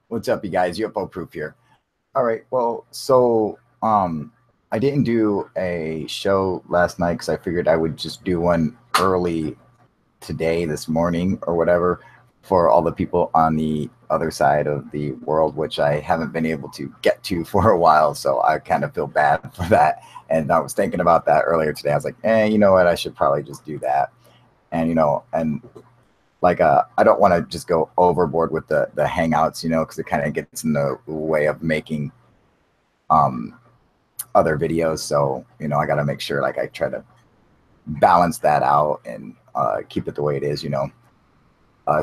What's up, you guys? UFO Proof here. All right. Well, I didn't do a show last night because I figured I would just do one early today, this morning, or whatever, for all the people on the other side of the world, which I haven't been able to get to for a while. So I kind of feel bad for that. And I was thinking about that earlier today. I was like, you know what? I should probably just do that. And and like I don't want to just go overboard with the hangouts, because it kind of gets in the way of making um other videos. So I got to make sure like I try to balance that out and keep it the way it is.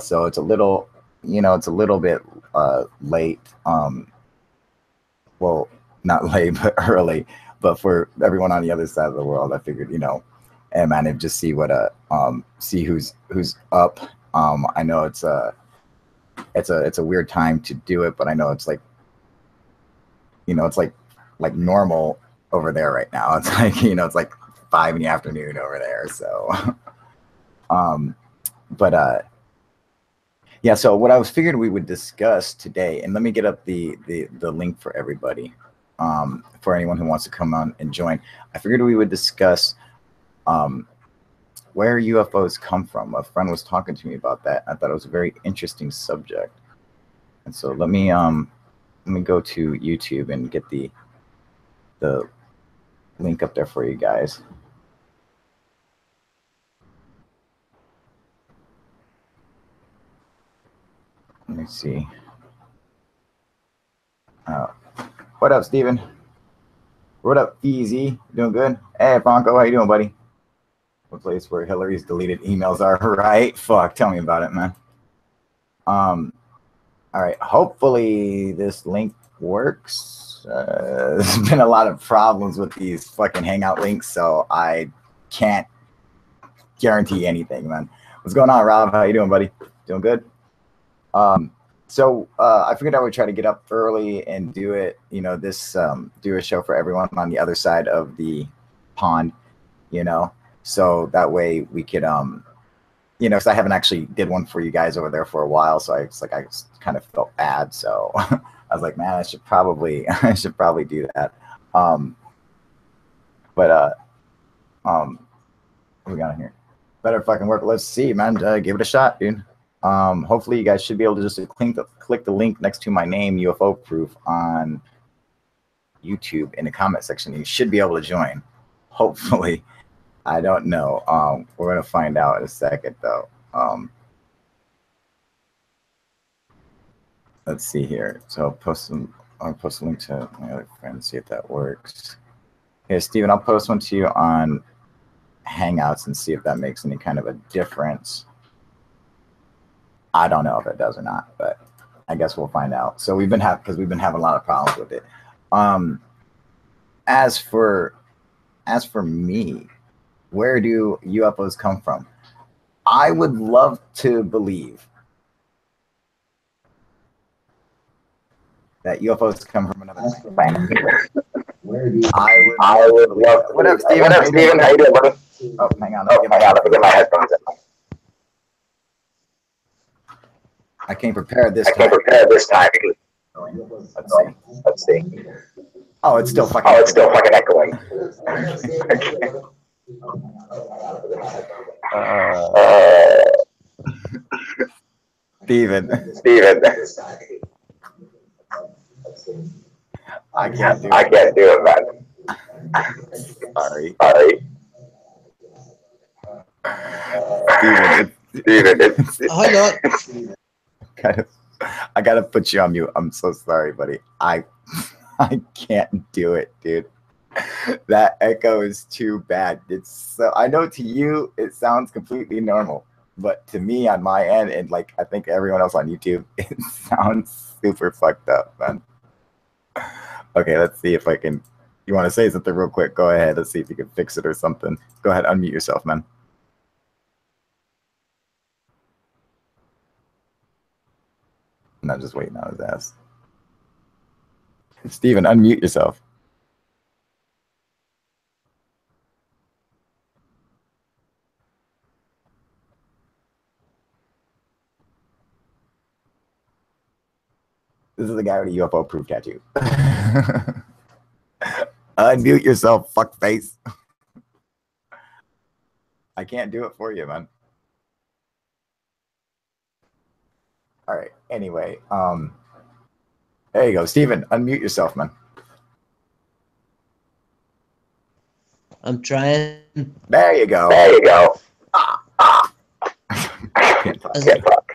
So it's a little, it's a little bit late. Well, not late, but early. But for everyone on the other side of the world, I figured, and man, and just see what see who's up. I know it's a weird time to do it, but I know it's like, it's like normal over there right now. It's like, it's like 5 in the afternoon over there. So um but yeah, so what I was figured we would discuss today, and let me get up the link for everybody, for anyone who wants to come on and join. I figured we would discuss um where UFOs come from. A friend was talking to me about that. I thought it was a very interesting subject. And so let me go to YouTube and get the link up there for you guys. Let me see. Uh, what up, Steven? What up, Easy? Doing good? Hey, Franco, how you doing, buddy? The place where Hillary's deleted emails are, right? Fuck, tell me about it, man. Um, all right. Hopefully this link works. There's been a lot of problems with these fucking Hangout links, so I can't guarantee anything, man. What's going on, Rob? How you doing, buddy? Doing good? Um, I figured I would try to get up early and do it. Do a show for everyone on the other side of the pond. You know, so that way we could because I haven't actually did one for you guys over there for a while, so I just kind of felt bad. So I was like, man, I should probably I should probably do that. Um, but what we got in here? Better fucking work. Let's see, man. Give it a shot, dude. Hopefully you guys should be able to just click the link next to my name, UFO Proof, on YouTube in the comment section. You should be able to join. Hopefully, I don't know. We're gonna find out in a second, though. Let's see here. So I'll post a link to my other friend, see if that works. Here, Steven, I'll post one to you on Hangouts and see if that makes any kind of a difference. I don't know if it does or not, but I guess we'll find out. So we've been having a lot of problems with it. Um, as for me, where do UFOs come from? I would love to believe that UFOs come from another planet. I would love to. What up, Steven? What up, Steven? How you doing, buddy? Oh, hang on. Let me get my headphones in. I came prepared this time. Let's see. Oh, it's still fucking. Oh, it's still fucking echoing. Steven. I can't do it. I can't do it, man. Sorry. Steven, I gotta put you on mute. I'm so sorry, buddy. I can't do it, dude. That echo is too bad. It's so, I know to you it sounds completely normal, but to me on my end and like I think everyone else on YouTube, it sounds super fucked up, man. Okay, let's see if I can. You want to say something real quick? Go ahead. Let's see if you can fix it or something. Go ahead, unmute yourself, man. I'm not just waiting on his ass. Steven, unmute yourself. This is the guy with a UFO proof tattoo. Unmute yourself, fuckface. I can't do it for you, man. All right. Anyway, there you go, Steven. Unmute yourself, man. I'm trying. There you go. There you go.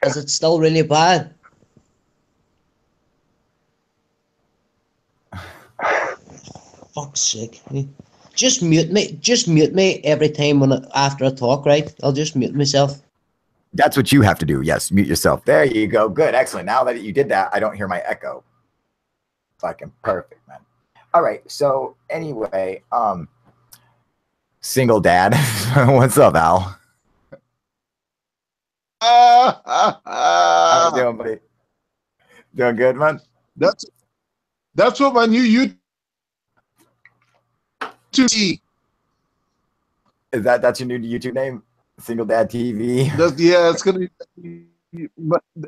Is it still really bad? Fuck's sake. Just mute me. Just mute me every time after I talk, right? I'll just mute myself. That's what you have to do. Yes, mute yourself. There you go. Good. Excellent. Now that you did that, I don't hear my echo. Fucking perfect, man. All right. So anyway, single dad. What's up, Al? How you doing, buddy? Doing good, man? That's what my new YouTube is. That's your new YouTube name? Single Dad TV. Yeah, it's gonna be.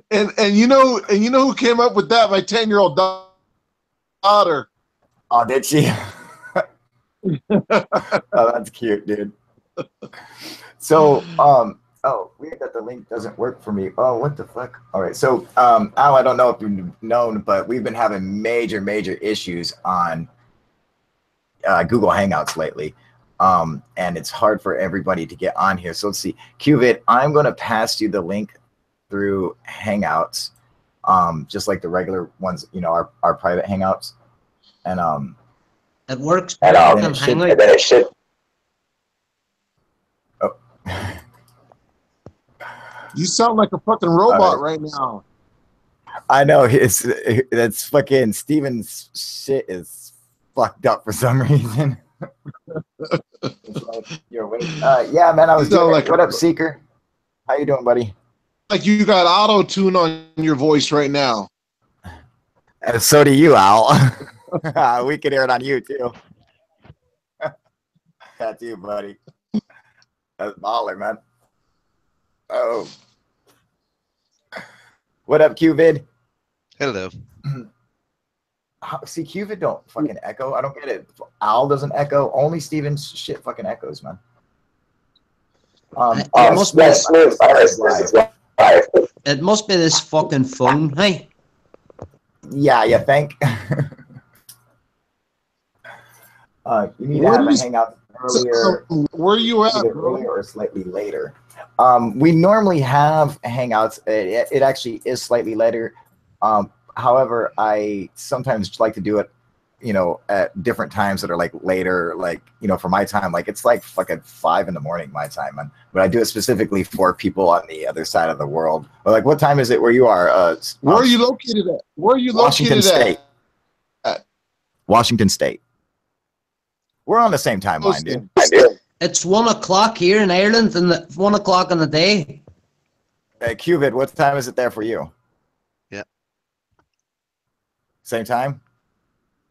And you know who came up with that? My 10-year-old daughter. Oh, did she? Oh, that's cute, dude. So, oh, weird that the link doesn't work for me. Oh, what the fuck? All right. So, Al, I don't know if you've known, but we've been having major issues on Google Hangouts lately. And it's hard for everybody to get on here. So let's see. Qvid, I'm going to pass you the link through Hangouts, just like the regular ones, you know, our private Hangouts. And it works. And then it should. Oh. You sound like a fucking robot right now. I know. That's fucking Steven's shit is fucked up for some reason. Yeah, man. I was doing like, what up, Seeker? How you doing, buddy? Like you got auto tune on your voice right now. And so do you, Al. We can hear it on you too. That's you, buddy. That's baller, man. Oh. What up, Qvid? Hello. See, Qvid don't fucking echo. I don't get it. Al doesn't echo. Only Steven's shit fucking echoes, man. It must be this fucking phone. Hey. Yeah, you think? You need to have a hangout earlier. Where are you at, earlier or slightly later. We normally have hangouts. It actually is slightly later. However, I sometimes like to do it, you know, at different times that are like later, like, you know, for my time, like it's like fucking 5 in the morning my time, man. But I do it specifically for people on the other side of the world. But like, what time is it where you are? Where are you located at? Where are you Washington located at? Washington State. We're on the same timeline, dude. It's 1 o'clock here in Ireland, and 1 o'clock in the day. Qvid, what time is it there for you? Yeah. Same time?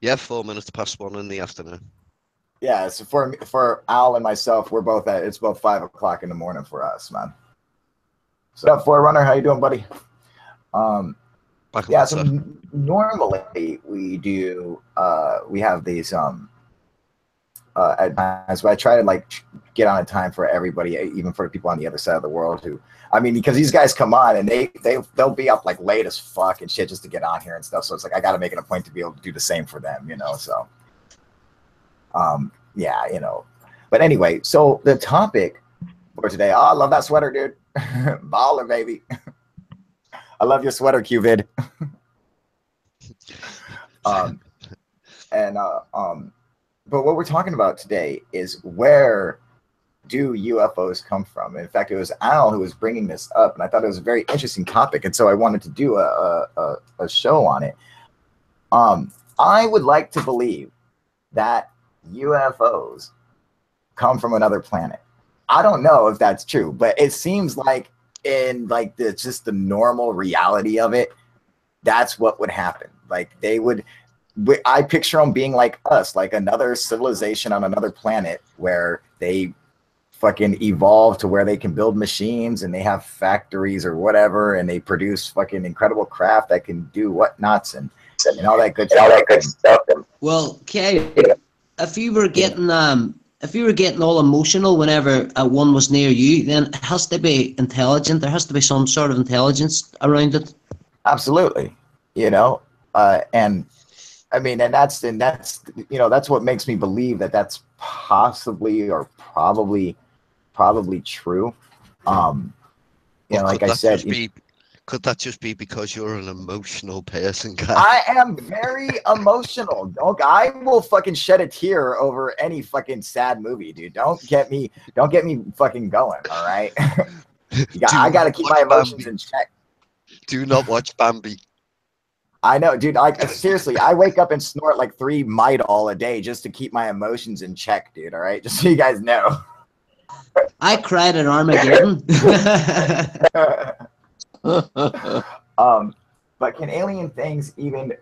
Yeah, 4 minutes past 1 in the afternoon. Yeah, so for Al and myself, we're both at, it's about 5 o'clock in the morning for us, man. So, Forerunner, how you doing, buddy? Yeah, so normally we do, we have these, at times, but I try to like get on a time for everybody, even for people on the other side of the world who, I mean, because these guys come on and they'll be up like late as fuck and shit just to get on here and stuff. So it's like I got to make it a point to be able to do the same for them, you know. So, yeah, you know. But anyway, so the topic for today. Oh, I love that sweater, dude. Baller, baby. I love your sweater, Qvid. But what we're talking about today is where do UFOs come from? In fact, it was Al who was bringing this up, and I thought it was a very interesting topic, and so I wanted to do a show on it. I would like to believe that UFOs come from another planet. I don't know if that's true, but it seems like in like just the normal reality of it, that's what would happen. Like they would. I picture them being like us, like another civilization on another planet where they fucking evolved to where they can build machines and they have factories or whatever, and they produce fucking incredible craft that can do whatnots and all that good stuff. Well, Kay, if you were getting all emotional whenever one was near you, then it has to be intelligent. There has to be some sort of intelligence around it. Absolutely, you know, and I mean, and that's you know, that's what makes me believe that that's possibly or probably true. You know, like I said, could that just be because you're an emotional person, guy? I am very emotional. I will fucking shed a tear over any fucking sad movie, dude. Don't get me fucking going. All right, I gotta keep my emotions in check. Do not watch Bambi. I know, dude. Like seriously, I wake up and snort like 3 Midol a day just to keep my emotions in check, dude. All right, just so you guys know. I cried at Armageddon. But can alien things even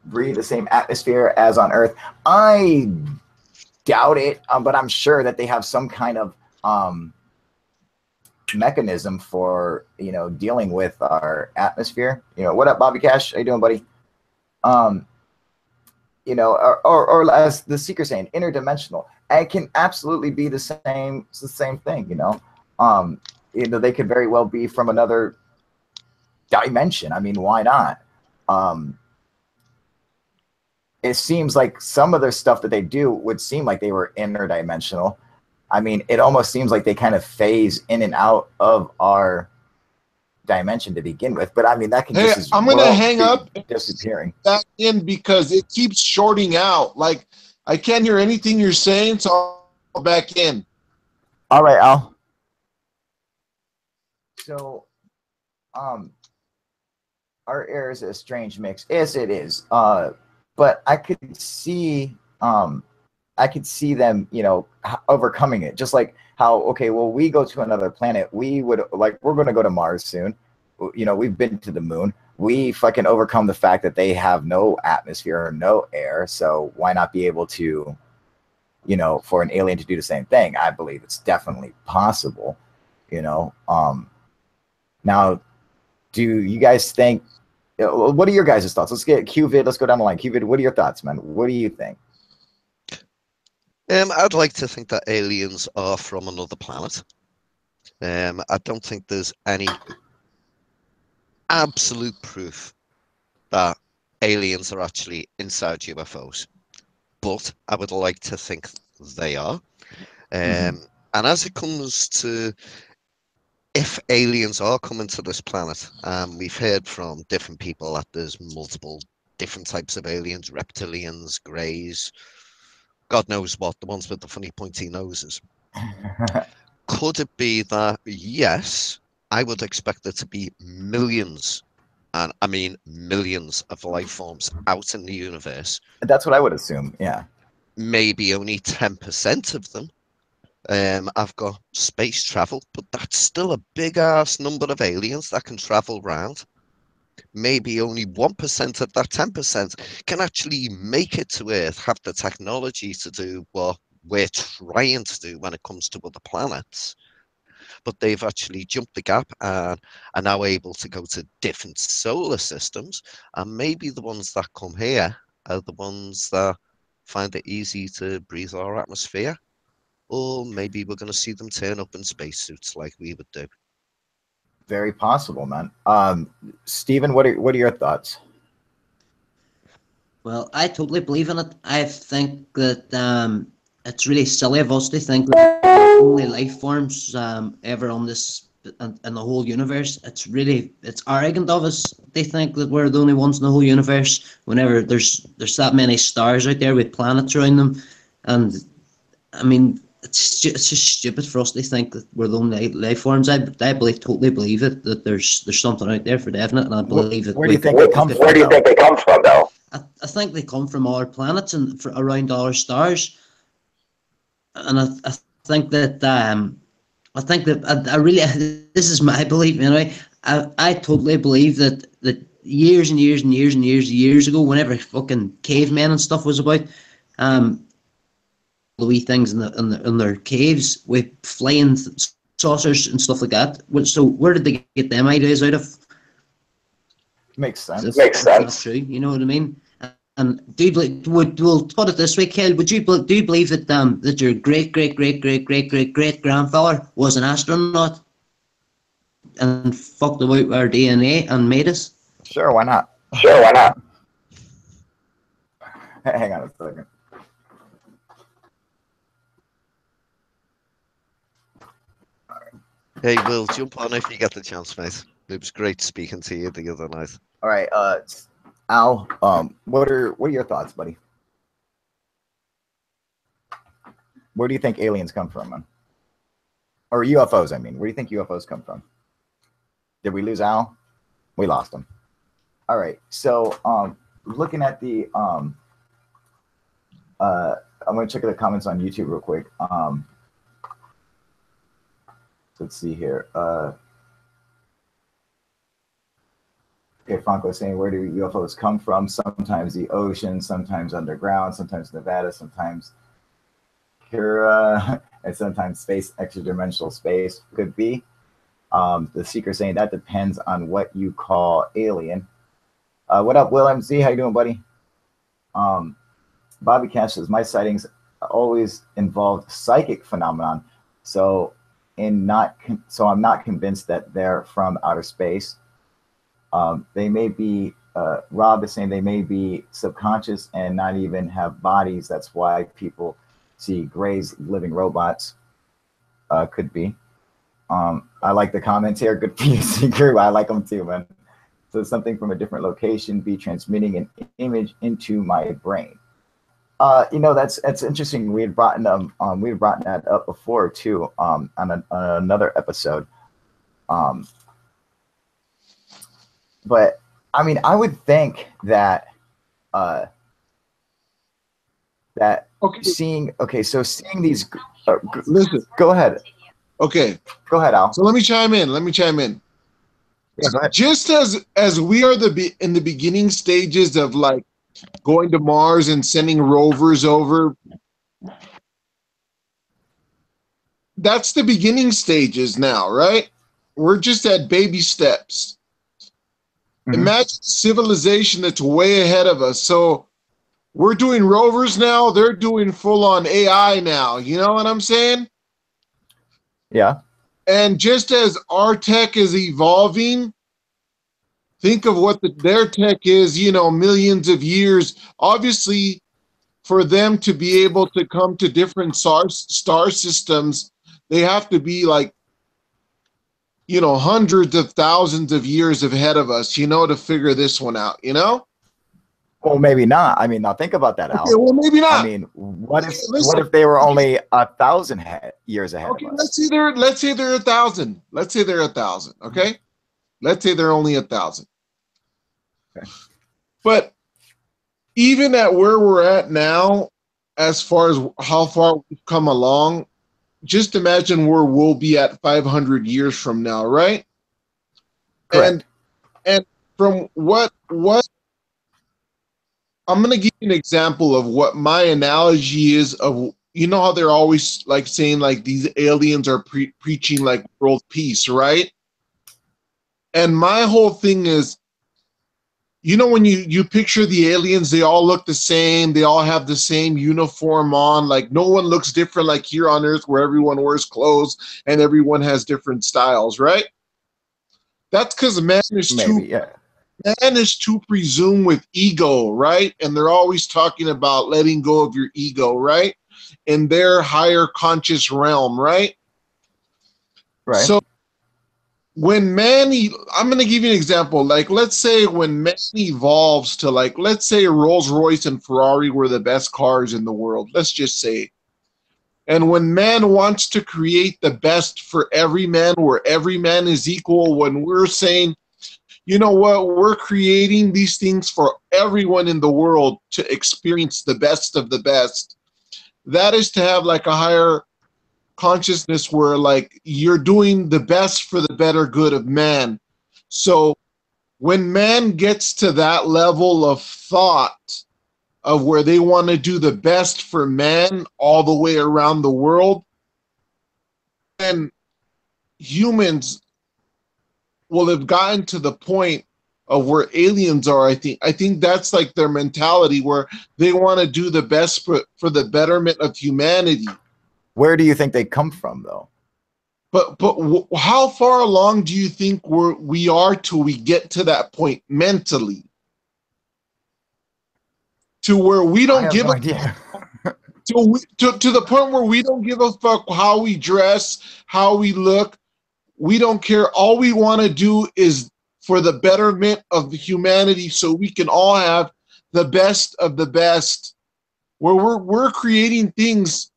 breathe the same atmosphere as on Earth? I doubt it, but I'm sure that they have some kind of mechanism for, you know, dealing with our atmosphere. You know, what up, Bobby Cash? How you doing, buddy? You know, or as the Seeker saying, interdimensional. And it can absolutely be the same thing. You know, they could very well be from another dimension. I mean, why not? It seems like some of the stuff that they do would seem like they were interdimensional. I mean, it almost seems like they kind of phase in and out of our dimension to begin with. But I mean, that can just as I'm gonna hang up and disappearing back in because it keeps shorting out. Like I can't hear anything you're saying, so I'll back in. All right, Al. So, our air is a strange mix. Yes, it is. But I could see them, you know, overcoming it. Just like how, okay, well, we go to another planet. We're going to go to Mars soon. You know, we've been to the moon. We fucking overcome the fact that they have no atmosphere or no air. So why not be able to, you know, for an alien to do the same thing? I believe it's definitely possible, you know. Now, do you guys think, what are your guys' thoughts? Let's get QVid. Let's go down the line. QVid, what are your thoughts, man? What do you think? I'd like to think that aliens are from another planet. I don't think there's any absolute proof that aliens are actually inside UFOs, but I would like to think they are. And as it comes to if aliens are coming to this planet, we've heard from different people that there's multiple different types of aliens, reptilians, greys, God knows what, the ones with the funny pointy noses. Could it be that, yes, I would expect there to be millions, and I mean millions of life forms out in the universe. That's what I would assume, yeah. Maybe only 10% of them I've got space travel, but that's still a big ass number of aliens that can travel around. Maybe only 1% of that 10% can actually make it to Earth, have the technology to do what we're trying to do when it comes to other planets. But they've actually jumped the gap and are now able to go to different solar systems. And maybe the ones that come here are the ones that find it easy to breathe our atmosphere. Or maybe we're going to see them turn up in spacesuits like we would do. Very possible, man. Stephen, what are your thoughts? Well, I totally believe in it. I think that it's really silly of us to think that the only life forms ever on this in the whole universe. It's arrogant of us. They think that we're the only ones in the whole universe. Whenever there's that many stars out there with planets around them, and I mean, it's just stupid for us to think that we're the only life forms. I totally believe it, that there's something out there for definite, and I believe that. Where do you think they come from? Where do you think they come from, though? I think they come from our planets and around our stars, and I think that I really this is my belief anyway. I totally believe that years and years and years and years ago, whenever fucking cavemen and stuff was about, the wee things in their caves with flying saucers and stuff like that. So where did they get them ideas out of? Makes sense. If that's true, you know what I mean? And do you believe, we'll put it this way, Kel, do you believe that that your great grandfather was an astronaut and fucked about our DNA and made us? Sure, why not? Hang on a second. Hey, Will, jump on if you get the chance, mate. It was great speaking to you the other night. All right, Al, what are your thoughts, buddy? Where do you think aliens come from, man? Or UFOs, I mean. Where do you think UFOs come from? Did we lose Al? We lost him. All right, so looking at the I'm gonna check the comments on YouTube real quick. Let's see here. Okay, Franco is saying, where do UFOs come from? Sometimes the ocean, sometimes underground, sometimes Nevada, sometimes Kira, and sometimes space, extra-dimensional space could be. The Seeker saying that depends on what you call alien. What up, Will MC? How you doing, buddy? Bobby Cash says, my sightings always involved psychic phenomenon. So I'm not convinced that they're from outer space. They may be, Rob is saying they may be subconscious and not even have bodies. That's why people see grays, living robots. Could be. I like the comments here. Good for you, Seeker. I like them too, man. So something from a different location be transmitting an image into my brain. That's interesting. We had brought that up before too, on another episode. But I mean, I would think that seeing these. Listen. Go ahead. Okay. Go ahead, Al. So let me chime in. Yeah, go ahead. Just as we are in the beginning stages of like going to Mars and sending rovers over, that's the beginning stages now, right? We're just at baby steps. Mm-hmm. Imagine civilization that's way ahead of us. So we're doing rovers now. They're doing full-on AI now. You know what I'm saying? Yeah. And just as our tech is evolving, think of what their tech is, millions of years. Obviously, for them to be able to come to different star systems, they have to be like, hundreds of thousands of years ahead of us, to figure this one out, Well, maybe not. I mean, now think about that, Al. Okay, well, maybe not. I mean, what if they were only 1,000 years ahead of us? Let's say they're 1,000. Let's say they're 1,000. Okay, let's say they're only 1,000. Okay. But even at where we're at now, as far as how far we've come along, just imagine where we'll be at 500 years from now, right? Correct. And from what I'm going to give you an example of what my analogy is of, how they're always like saying like these aliens are preaching like world peace, right? And my whole thing is, when you picture the aliens, they all look the same. They all have the same uniform on. Like no one looks different like here on Earth where everyone wears clothes and everyone has different styles, right? That's because man is too presumed with ego, right? And they're always talking about letting go of your ego, right? In their higher conscious realm, right? Right. So when I'm going to give you an example. Like, let's say when man evolves to like, let's say Rolls Royce and Ferrari were the best cars in the world. Let's just say. And when man wants to create the best for every man, where every man is equal, when we're saying, you know what, we're creating these things for everyone in the world to experience the best of the best. That is to have like a higher consciousness where like you're doing the best for the better good of man. So when man gets to that level of thought, of where they want to do the best for man all the way around the world, and humans will have gotten to the point of where aliens are. I think that's like their mentality, where they want to do the best for the betterment of humanity. Where do you think they come from, though? But how far along do you think we are till we get to that point mentally, to where we I don't have give no a idea. to the point where we don't give a fuck how we dress, how we look. We don't care. All we want to do is for the betterment of humanity, so we can all have the best of the best. Where we're creating things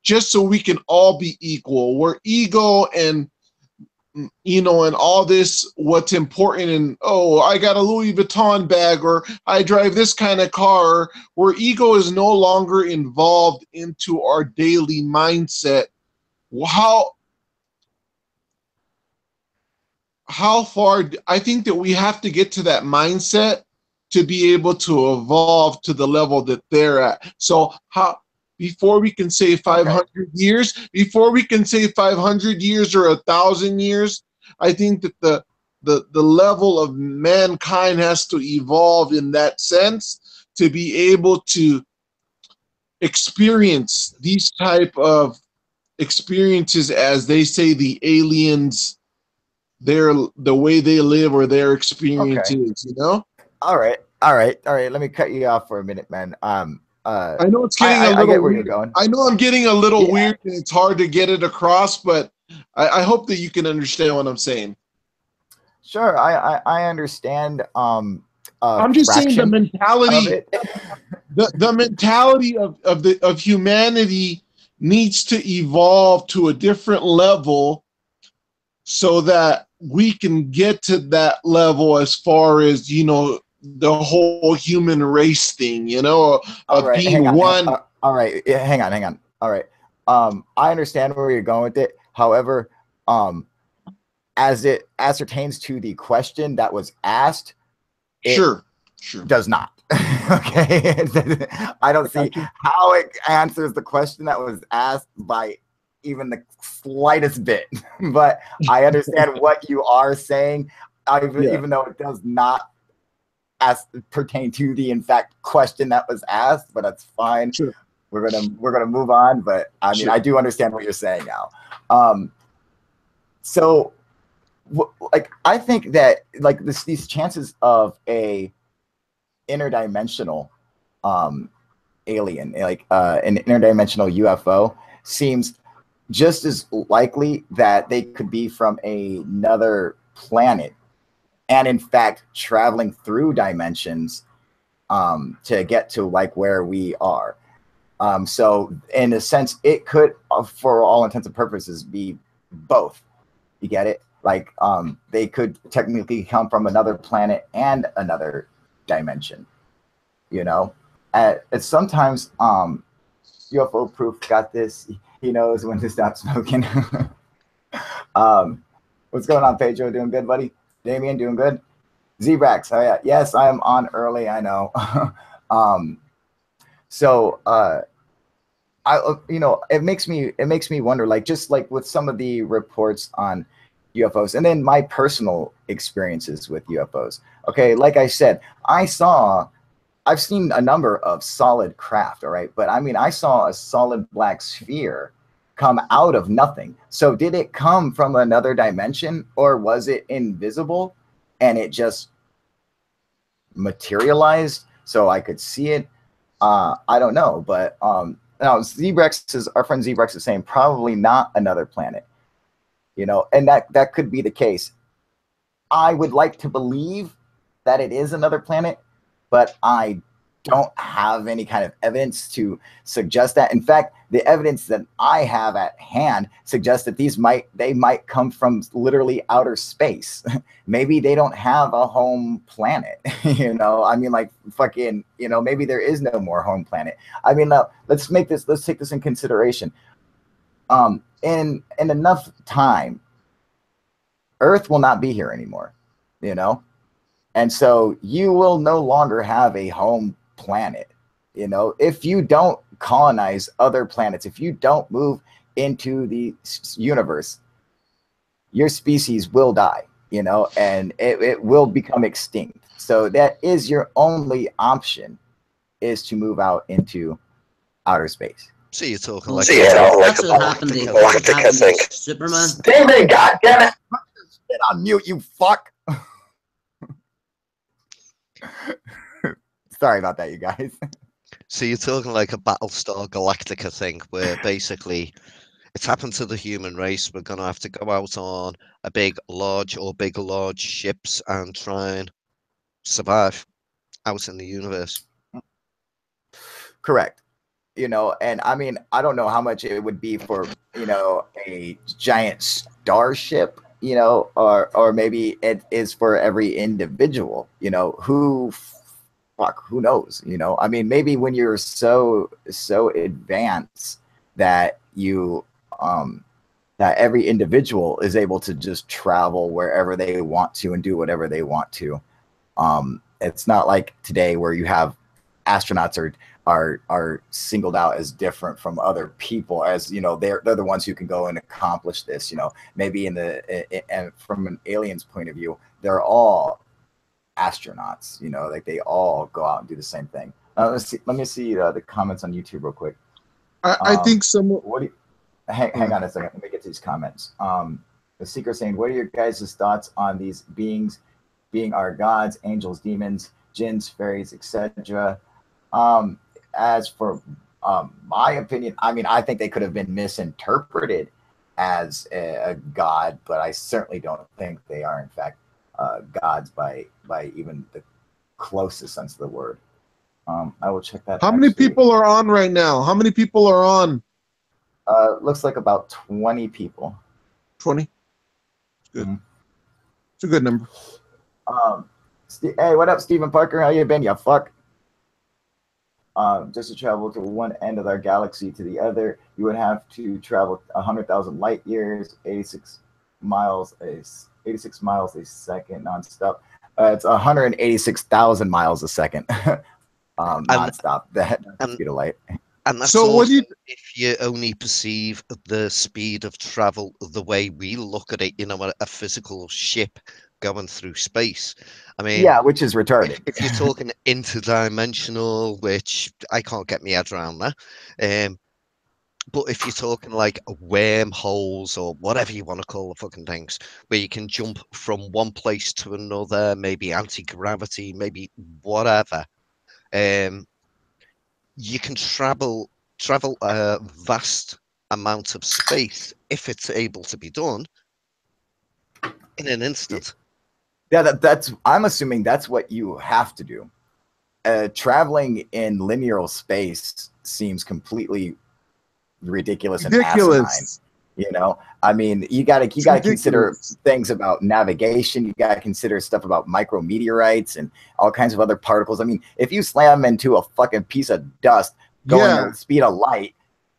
just so we can all be equal. Where ego and, you know, and all this, what's important, and oh, I got a Louis Vuitton bag, or I drive this kind of car, where ego is no longer involved into our daily mindset. How far, I think that we have to get to that mindset to be able to evolve to the level that they're at. So how, before we can say 500 years, before we can say 500 years or 1,000 years, I think that the level of mankind has to evolve in that sense to be able to experience these type of experiences, as they say, the aliens, the way they live, or their experiences, you know? All right. Let me cut you off for a minute, man. I know it's getting a I little get where weird. you're going. I know I'm getting a little Yeah. weird, and it's hard to get it across, but I hope that you can understand what I'm saying. Sure, I understand. I'm just saying the fraction of mentality, it. the mentality of humanity needs to evolve to a different level, so that we can get to that level, as far as, you know, the whole human race thing, you know, All of right, being one. all right, yeah, hang on. All right, I understand where you're going with it. However, as it ascertains to the question that was asked, it Sure. does not. Okay, I don't see how it answers the question that was asked by even the slightest bit. But I understand what you are saying, even though it does not pertain to the in fact question that was asked. But that's fine. Sure. We're gonna move on. But I mean, Sure. I do understand what you're saying now. So, like, I think that like these chances of a interdimensional alien, like an interdimensional UFO, seems just as likely that they could be from another planet, and in fact traveling through dimensions to get to like where we are. So in a sense, it could, for all intents and purposes, be both. You get it? Like they could technically come from another planet and another dimension. You know, it's sometimes UFO proof got this. He knows when to stop smoking. What's going on, Pedro? Doing good, buddy? Damien, doing good? Zebrax, oh yeah, yes, I am on early. I know. So it makes me wonder, like, just like with some of the reports on UFOs, and then my personal experiences with UFOs. Okay, like I said, I've seen a number of solid craft, all right, but I mean, I saw a solid black sphere come out of nothing. So did it come from another dimension, or was it invisible and it just materialized so I could see it? I don't know, but now our friend Zebrex is saying probably not another planet, you know, and that could be the case. I would like to believe that it is another planet, but I don't have any kind of evidence to suggest that. In fact, the evidence that I have at hand suggests that they might come from literally outer space. Maybe they don't have a home planet. You know, I mean, like, fucking, you know, maybe there is no more home planet. I mean, let's take this in consideration. In enough time, Earth will not be here anymore, you know? And so you will no longer have a home planet. You know, if you don't colonize other planets, if you don't move into the universe, your species will die, you know, and it will become extinct. So that is your only option, is to move out into outer space. So you're talking Well, like see, a that's what happened to Superman. David, goddammit! Get on mute, you fuck! Sorry about that, you guys. So you're talking like a Battlestar Galactica thing, where basically it's happened to the human race. We're gonna have to go out on a big, large ships and try and survive out in the universe. Correct. You know, and I mean, I don't know how much it would be for, you know, a giant starship, you know, or maybe it is for every individual, you know, who knows, you know. I mean, maybe when you're so advanced that you that every individual is able to just travel wherever they want to and do whatever they want to. It's not like today where you have astronauts are singled out as different from other people, as you know, they're the ones who can go and accomplish this, you know. Maybe and from an alien's point of view, they're all astronauts, you know, like they all go out and do the same thing. Let me see the comments on YouTube real quick. I think someone. What do you, hang on a second, let me get to these comments. The Seeker saying, what are your guys' thoughts on these beings being our gods, angels, demons, jinns, fairies, etc.? As for my opinion, I mean, I think they could have been misinterpreted as a god, but I certainly don't think they are in fact gods by even the closest sense of the word. I will check that. How many people are on right now? How many people are on? Looks like about 20 people. 20. Good. Mm-hmm. It's a good number. Hey, what up, Stephen Parker? How you been, you fuck? Just to travel to one end of our galaxy to the other, you would have to travel 100,000 light years, 86 miles a second nonstop. It's 186,000 miles a second nonstop. That speed of light. And that's so what you, if you only perceive the speed of travel the way we look at it, you know, a physical ship going through space. I mean, yeah, which is retarded. If you're talking interdimensional, which I can't get my head around that, but if you're talking like wormholes or whatever you want to call the fucking things, where you can jump from one place to another, maybe anti-gravity, maybe whatever, you can travel a vast amount of space if it's able to be done in an instant. Yeah, that's. I'm assuming that's what you have to do. Traveling in linear space seems completely ridiculous and asinine. You know, I mean, you gotta consider things about navigation. You gotta consider stuff about micrometeorites and all kinds of other particles. I mean, if you slam into a fucking piece of dust going at the speed of light,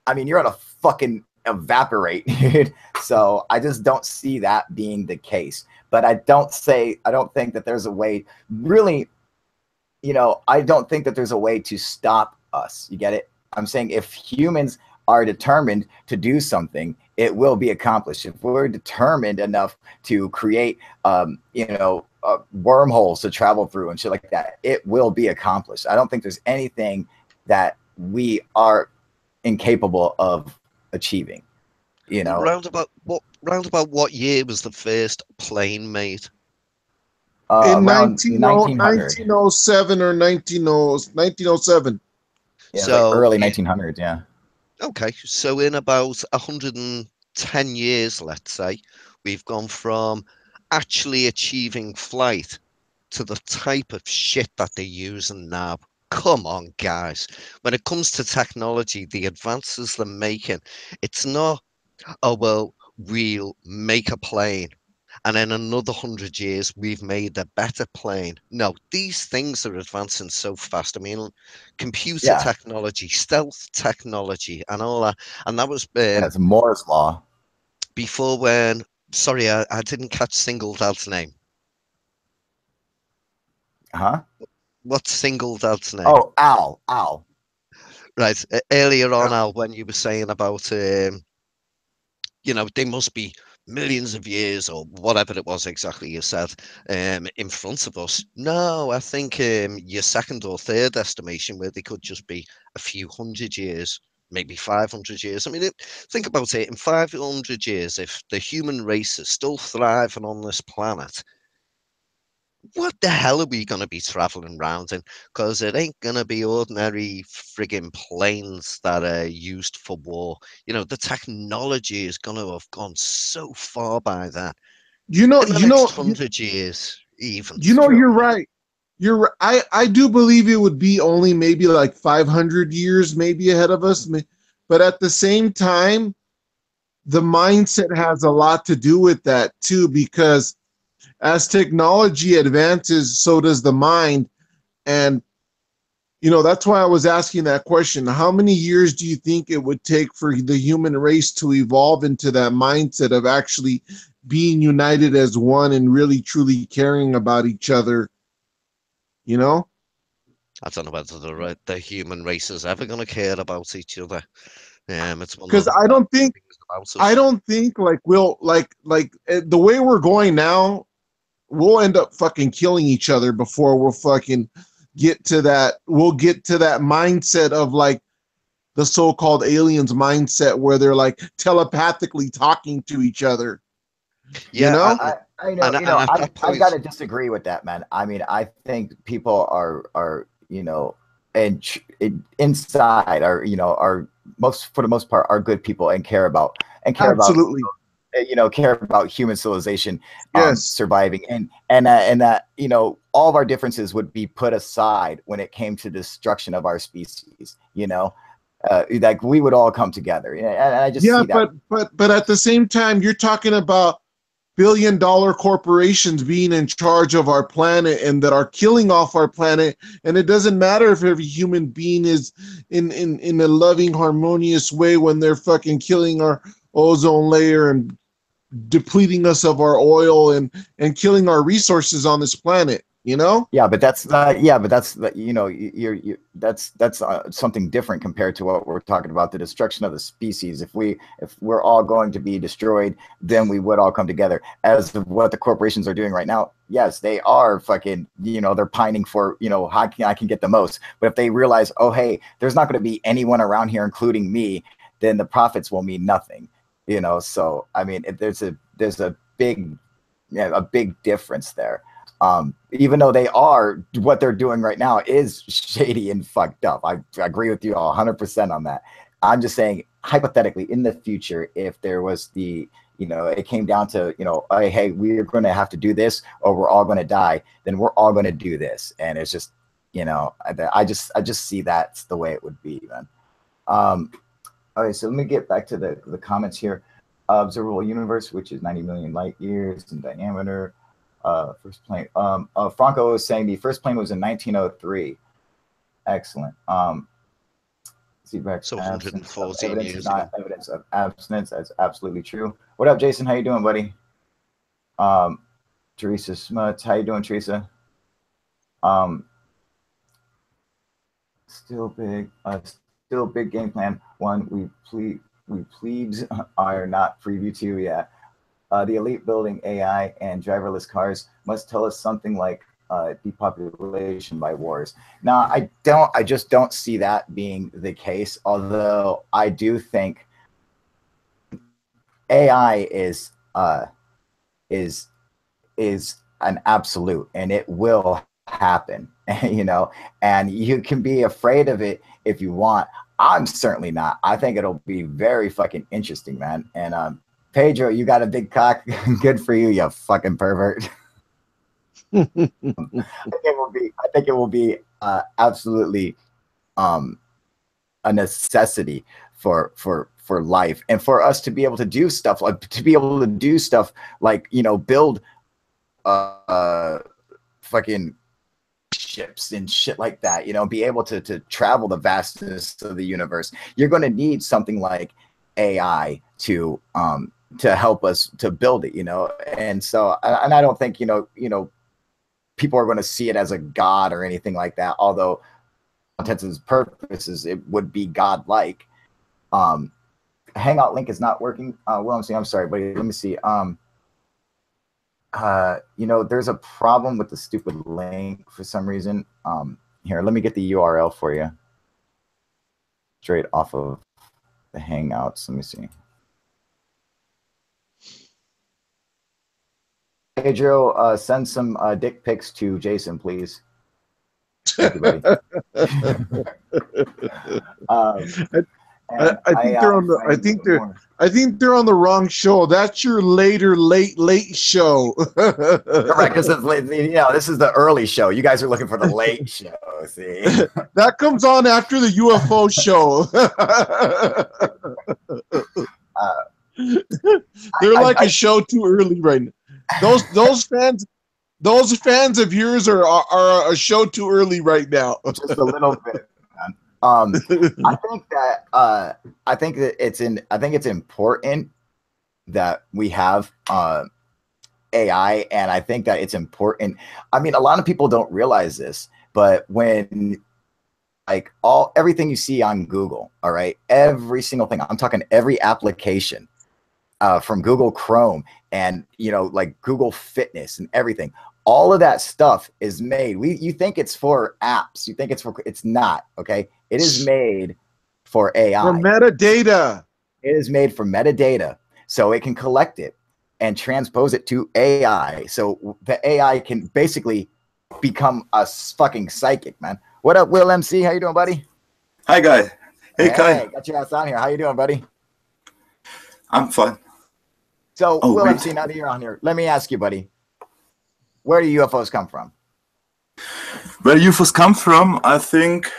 I mean, you're gonna fucking evaporate, dude. So I just don't see that being the case. But I don't think that there's a way, really, you know, I don't think that there's a way to stop us. You get it? I'm saying if humans are determined to do something, it will be accomplished. If we're determined enough to create, you know, wormholes to travel through and shit like that, it will be accomplished. I don't think there's anything that we are incapable of achieving. You know, round about what year was the first plane made? In 1907 or 1907. Yeah, so like early 1900s, yeah. Okay, so in about 110 years, let's say, we've gone from actually achieving flight to the type of shit that they're using now. Come on, guys. When it comes to technology, the advances they're making, it's not, oh, well, we'll make a plane and in another 100 years, we've made a better plane. No, these things are advancing so fast. I mean, computer technology, stealth technology, and all that. And that was it's Moore's law. Before when, sorry, I didn't catch Single Dad's name. Huh? What's Single Dad's name? Oh, Al. Right. Earlier on, Al, when you were saying about, they must be millions of years or whatever it was exactly you said, in front of us. No, I think your second or third estimation, where they could just be a few hundred years, maybe 500 years. I mean, think about it. In 500 years, if the human race is still thriving on this planet, what the hell are we going to be traveling around in? Because it ain't going to be ordinary frigging planes that are used for war. The technology is going to have gone so far by then. You know, In the you next know, 100 years, even. you're right. You're right. I do believe it would be only maybe like 500 years maybe ahead of us. But at the same time, the mindset has a lot to do with that too, because as technology advances, so does the mind. And, that's why I was asking that question. How many years do you think it would take for the human race to evolve into that mindset of actually being united as one and really truly caring about each other? You know? I don't know whether the human race is ever going to care about each other. It's one of Because the things about I us. don't think like we'll like the way we're going now, we'll end up fucking killing each other before we'll fucking we'll get to that mindset of like the so-called aliens mindset where they're like telepathically talking to each other. You Yeah, know? I know, and at that I gotta point, disagree with that, man. I mean, I think people are and inside are are most for the most part are good people and care about Absolutely. care about human civilization Yes. surviving, and that all of our differences would be put aside when it came to destruction of our species. Like we would all come together, and I just Yeah, see that. but at the same time, you're talking about billion-dollar corporations being in charge of our planet and that are killing off our planet. And it doesn't matter if every human being is in a loving, harmonious way when they're fucking killing our ozone layer and depleting us of our oil and killing our resources on this planet. Yeah, but that's that's something different compared to what we're talking about, the destruction of the species. If we're all going to be destroyed, then we would all come together. As of what the corporations are doing right now, yes, they are fucking, they're pining for, how I can get the most. But if they realize, oh hey, there's not going to be anyone around here, including me, then the profits will mean nothing. So I mean, there's a big, a big difference there. Even though what they're doing right now is shady and fucked up. I agree with you 100% on that. I'm just saying, hypothetically, in the future, if there was it came down to, hey, we're going to have to do this or we're all going to die, then we're all going to do this. And it's just, I just see that's the way it would be, man. Okay, so let me get back to the comments here. Observable universe, which is 90 million light years in diameter. First plane. Franco was saying the first plane was in 1903. Excellent. So 114 evidence years is ago. not evidence of abstinence. That's absolutely true. What up, Jason? How you doing, buddy? Teresa Smuts. How you doing, Teresa? Still big game plan. One, we plebes are not privy to yet. The elite building AI and driverless cars must tell us something like depopulation by wars. Now, I just don't see that being the case. Although I do think AI is an absolute, and it will happen. And you can be afraid of it if you want. I'm certainly not. I think it'll be very fucking interesting, man. And Pedro, you got a big cock. Good for you, you fucking pervert. I think it will be absolutely a necessity for life, and for us to be able to do stuff like build fucking ships and shit like that, be able to travel the vastness of the universe. You're going to need something like AI to help us to build it, and so, and I don't think people are going to see it as a god or anything like that, although intents and purposes, it would be godlike. Hangout link is not working. William, I'm sorry, buddy. Let me see. You know, there's a problem with the stupid link for some reason. Here, let me get the URL for you. Straight off of the Hangouts. Let me see. Pedro, send some dick pics to Jason, please. Thank you, buddy. I think they're on the wrong show. That's your later late show. Correct, because you know, this is the early show. You guys are looking for the late show. See, that comes on after the UFO show. They're like a show too early right now. Those fans of yours are a show too early right now. Just a little bit. I think it's important that we have AI, and I think that it's important. I mean, a lot of people don't realize this, but when like everything you see on Google, all right, every single thing, I'm talking every application from Google Chrome and, you know, like Google Fitness and everything. All of that stuff is made. You think it's for apps. You think it's not, okay? It is made for AI. For metadata. It is made for metadata. So it can collect it and transpose it to AI. So the AI can basically become a fucking psychic, man. What up, Will MC? How you doing, buddy? Hi, guy. Hey, Kai. Got your ass on here. How you doing, buddy? I'm fine. So, Will MC, now that you're on here, let me ask you, buddy. Where do UFOs come from? Where UFOs come from, I think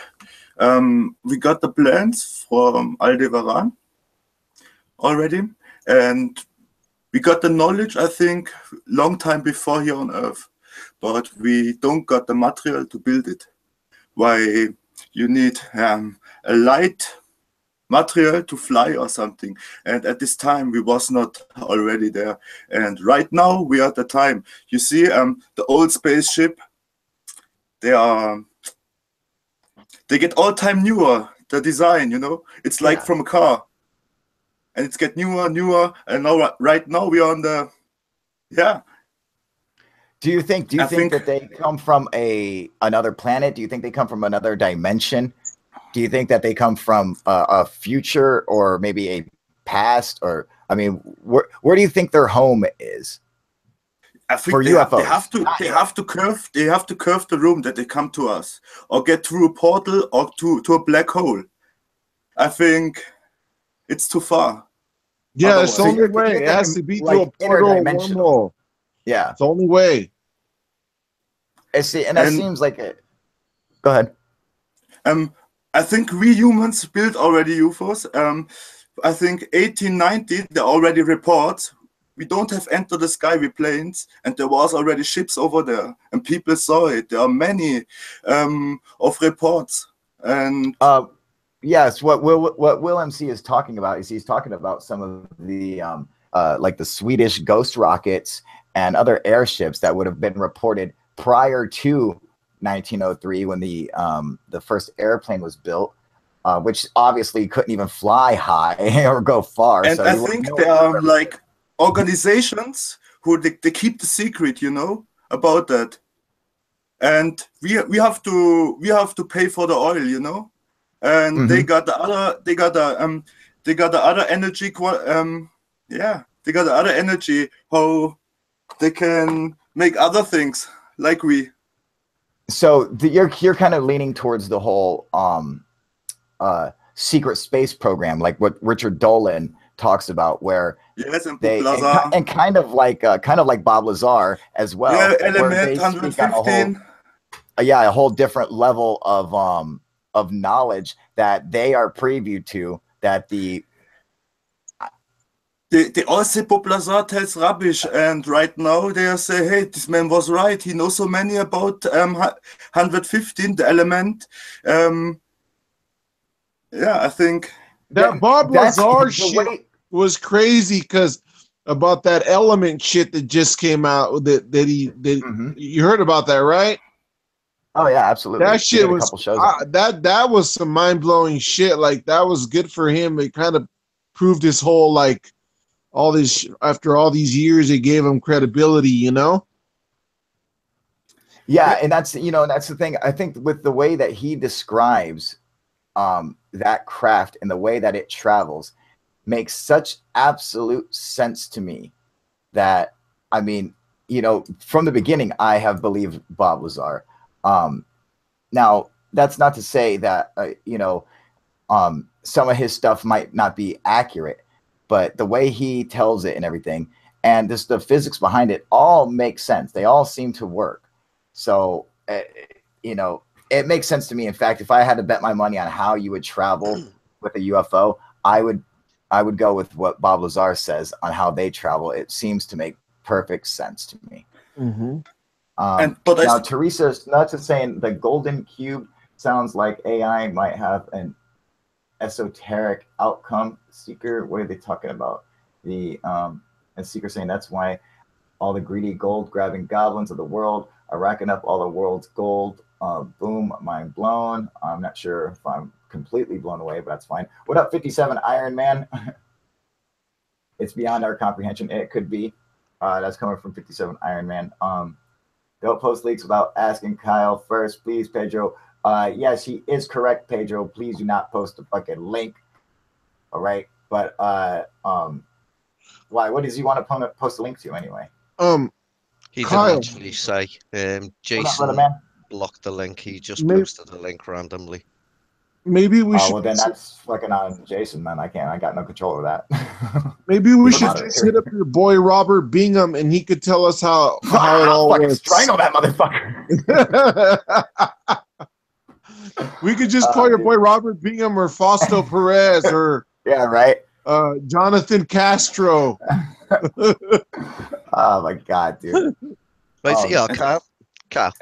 we got the plans from Aldebaran already, and we got the knowledge, I think, long time before here on Earth, but we don't got the material to build it. Why you need a light material to fly or something, and at this time we was not already there, and right now we are at the time. You see, the old spaceship, they get all time newer, the design, you know, it's like from a car, and it's get newer, and now right now we are on the Do you think that they come from another planet? Do you think they come from another dimension? Do you think that they come from a future or maybe a past? Or, I mean, where do you think their home is? I think for UFOs? They have to curve the room that they come to us, or get through a portal or to a black hole. I think it's too far. Yeah, it's the only way. It has to be through a portal or wormhole. Yeah, it's the only way. That seems like it. Go ahead. I think we humans built already UFOs. I think 1890, there are already reports. We don't have entered the sky with planes, and there was already ships over there, and people saw it. There are many of reports. And yes, what Will MC is talking about is he's talking about some of the like the Swedish ghost rockets and other airships that would have been reported prior to 1903 when the first airplane was built, which obviously couldn't even fly high or go far. And so I think there are like organizations who they keep the secret, you know, about that. And we have to pay for the oil, you know, and they got the other energy. They got the other energy how they can make other things like we. So you're kind of leaning towards the whole secret space program, like what Richard Dolan talks about, where and kind of like Bob Lazar as well. Yeah, Element 115. A whole different level of knowledge that they are preview to. That they all say Bob Lazar tells rubbish, and right now they say, hey, this man was right. He knows so many about 115, the element. I think that Bob Lazar shit was crazy, because about that element shit that just came out you heard about that, right? Oh yeah, absolutely. That We shit did a was couple shows on it. that was some mind blowing shit. Like that was good for him. It kind of proved his whole like all this after all these years. It gave him credibility, you know. Yeah, and that's that's the thing. I think with the way that he describes that craft and the way that it travels makes such absolute sense to me that I mean, from the beginning, I have believed Bob Lazar. Now, that's not to say that some of his stuff might not be accurate, but the way he tells it and everything, and just the physics behind it, all make sense. They all seem to work. So, it makes sense to me. In fact, if I had to bet my money on how you would travel with a UFO, I would go with what Bob Lazar says on how they travel. It seems to make perfect sense to me. Mm-hmm. Now, Teresa's not just saying the golden cube sounds like AI might have an esoteric outcome seeker. What are they talking about? The seeker saying that's why all the greedy gold grabbing goblins of the world are racking up all the world's gold. Boom, mind blown. I'm not sure if I'm completely blown away, but that's fine. What up, 57 Iron Man? It's beyond our comprehension. It could be. That's coming from 57 Iron Man. Don't post leaks without asking Kyle first, please, Pedro. Yes, he is correct, Pedro. Please do not post a fucking link. All right, but why? What does he want to post a link to anyway? He Kyle. didn't actually say. Jason blocked the link. He just posted a link randomly. Maybe we should. Well, then that's fucking on Jason, man. I got no control over that. Maybe we should just hit up your boy Robert Bingham, and he could tell us how it all works. Strangle that motherfucker. We could just call your boy Robert Bingham or Fausto Perez or yeah, right. Jonathan Castro. Oh my god, dude. Right, so yeah, Carl.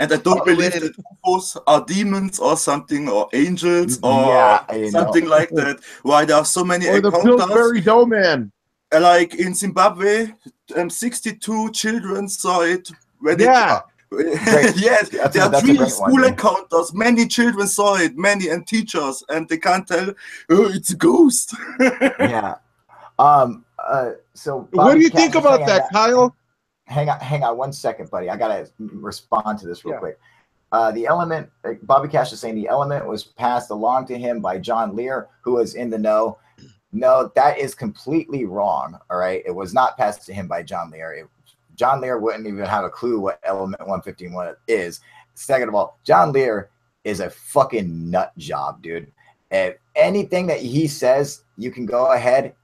And I don't believe that UFOs are demons or something, or angels or something like that. Why there are so many or the Pillsbury Dough Man. Like in Zimbabwe, 62 children saw it. Yes, there are 3 school encounters. Many children saw it, and teachers, and they can't tell. Oh, it's a ghost. Yeah. So what do you think about that, Kyle? Hang on 1 second, buddy. I gotta respond to this real quick. The element, Bobby Cash is saying the element was passed along to him by John Lear, who was in the know. No, that is completely wrong. All right, it was not passed to him by John Lear. John Lear wouldn't even have a clue what element 151 is. Second of all, John Lear is a fucking nut job, dude. If anything that he says, you can go ahead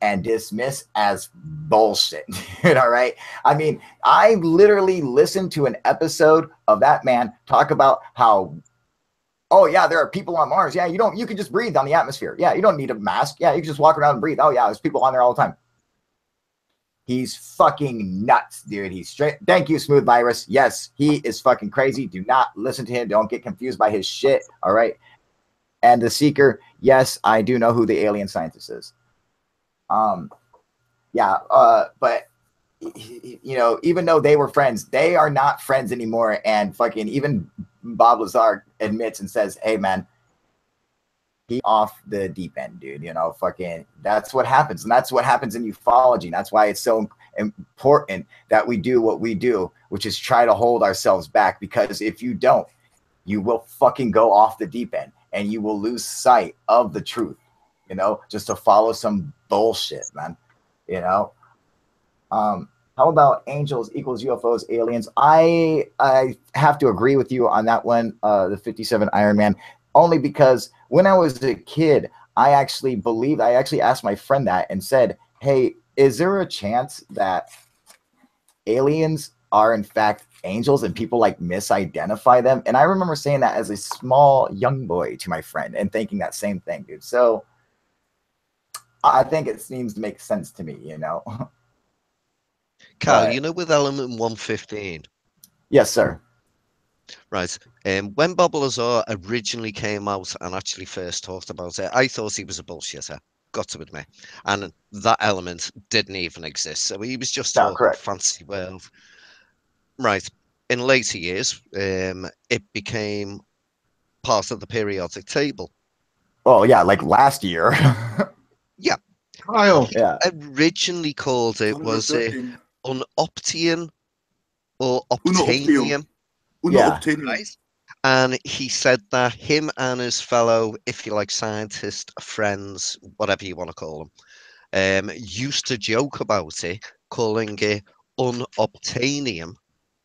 and dismiss as bullshit. All right. I mean, I literally listened to an episode of that man talk about how, oh yeah, there are people on Mars. Yeah, you can just breathe on the atmosphere. Yeah, you don't need a mask. Yeah, you can just walk around and breathe. Oh yeah, there's people on there all the time. He's fucking nuts, dude. He's straight. Thank you, Smooth Virus. Yes, he is fucking crazy. Do not listen to him. Don't get confused by his shit. All right. And the Seeker, yes, I do know who the alien scientist is. But even though they were friends, they are not friends anymore. And fucking even Bob Lazar admits and says, hey man, he off the deep end, dude. Fucking that's what happens. And that's what happens in ufology. And that's why it's so important that we do what we do, which is try to hold ourselves back, because if you don't, you will fucking go off the deep end and you will lose sight of the truth, just to follow some bullshit, man. How about angels equals UFOs, aliens? I have to agree with you on that one, the 57 Iron Man, only because when I was a kid, I actually asked my friend that and said, hey, is there a chance that aliens are in fact angels and people like misidentify them? And I remember saying that as a small young boy to my friend and thinking that same thing, dude. So I think it seems to make sense to me, Carl, with element 115? Yes, sir. Right. When Bob Lazar originally came out and actually first talked about it, I thought he was a bullshitter. Got to admit. And that element didn't even exist. So he was just talking fancy world. Right. in later years, it became part of the periodic table. Oh yeah, like last year. Yeah. Kyle. Yeah. Originally called it was 113. unoptian or Uno-Optium. optanium, Yeah. Uno-Optanium. right? And he said that him and his fellow, if you like, scientist friends, whatever you want to call them, used to joke about it, calling it unobtainium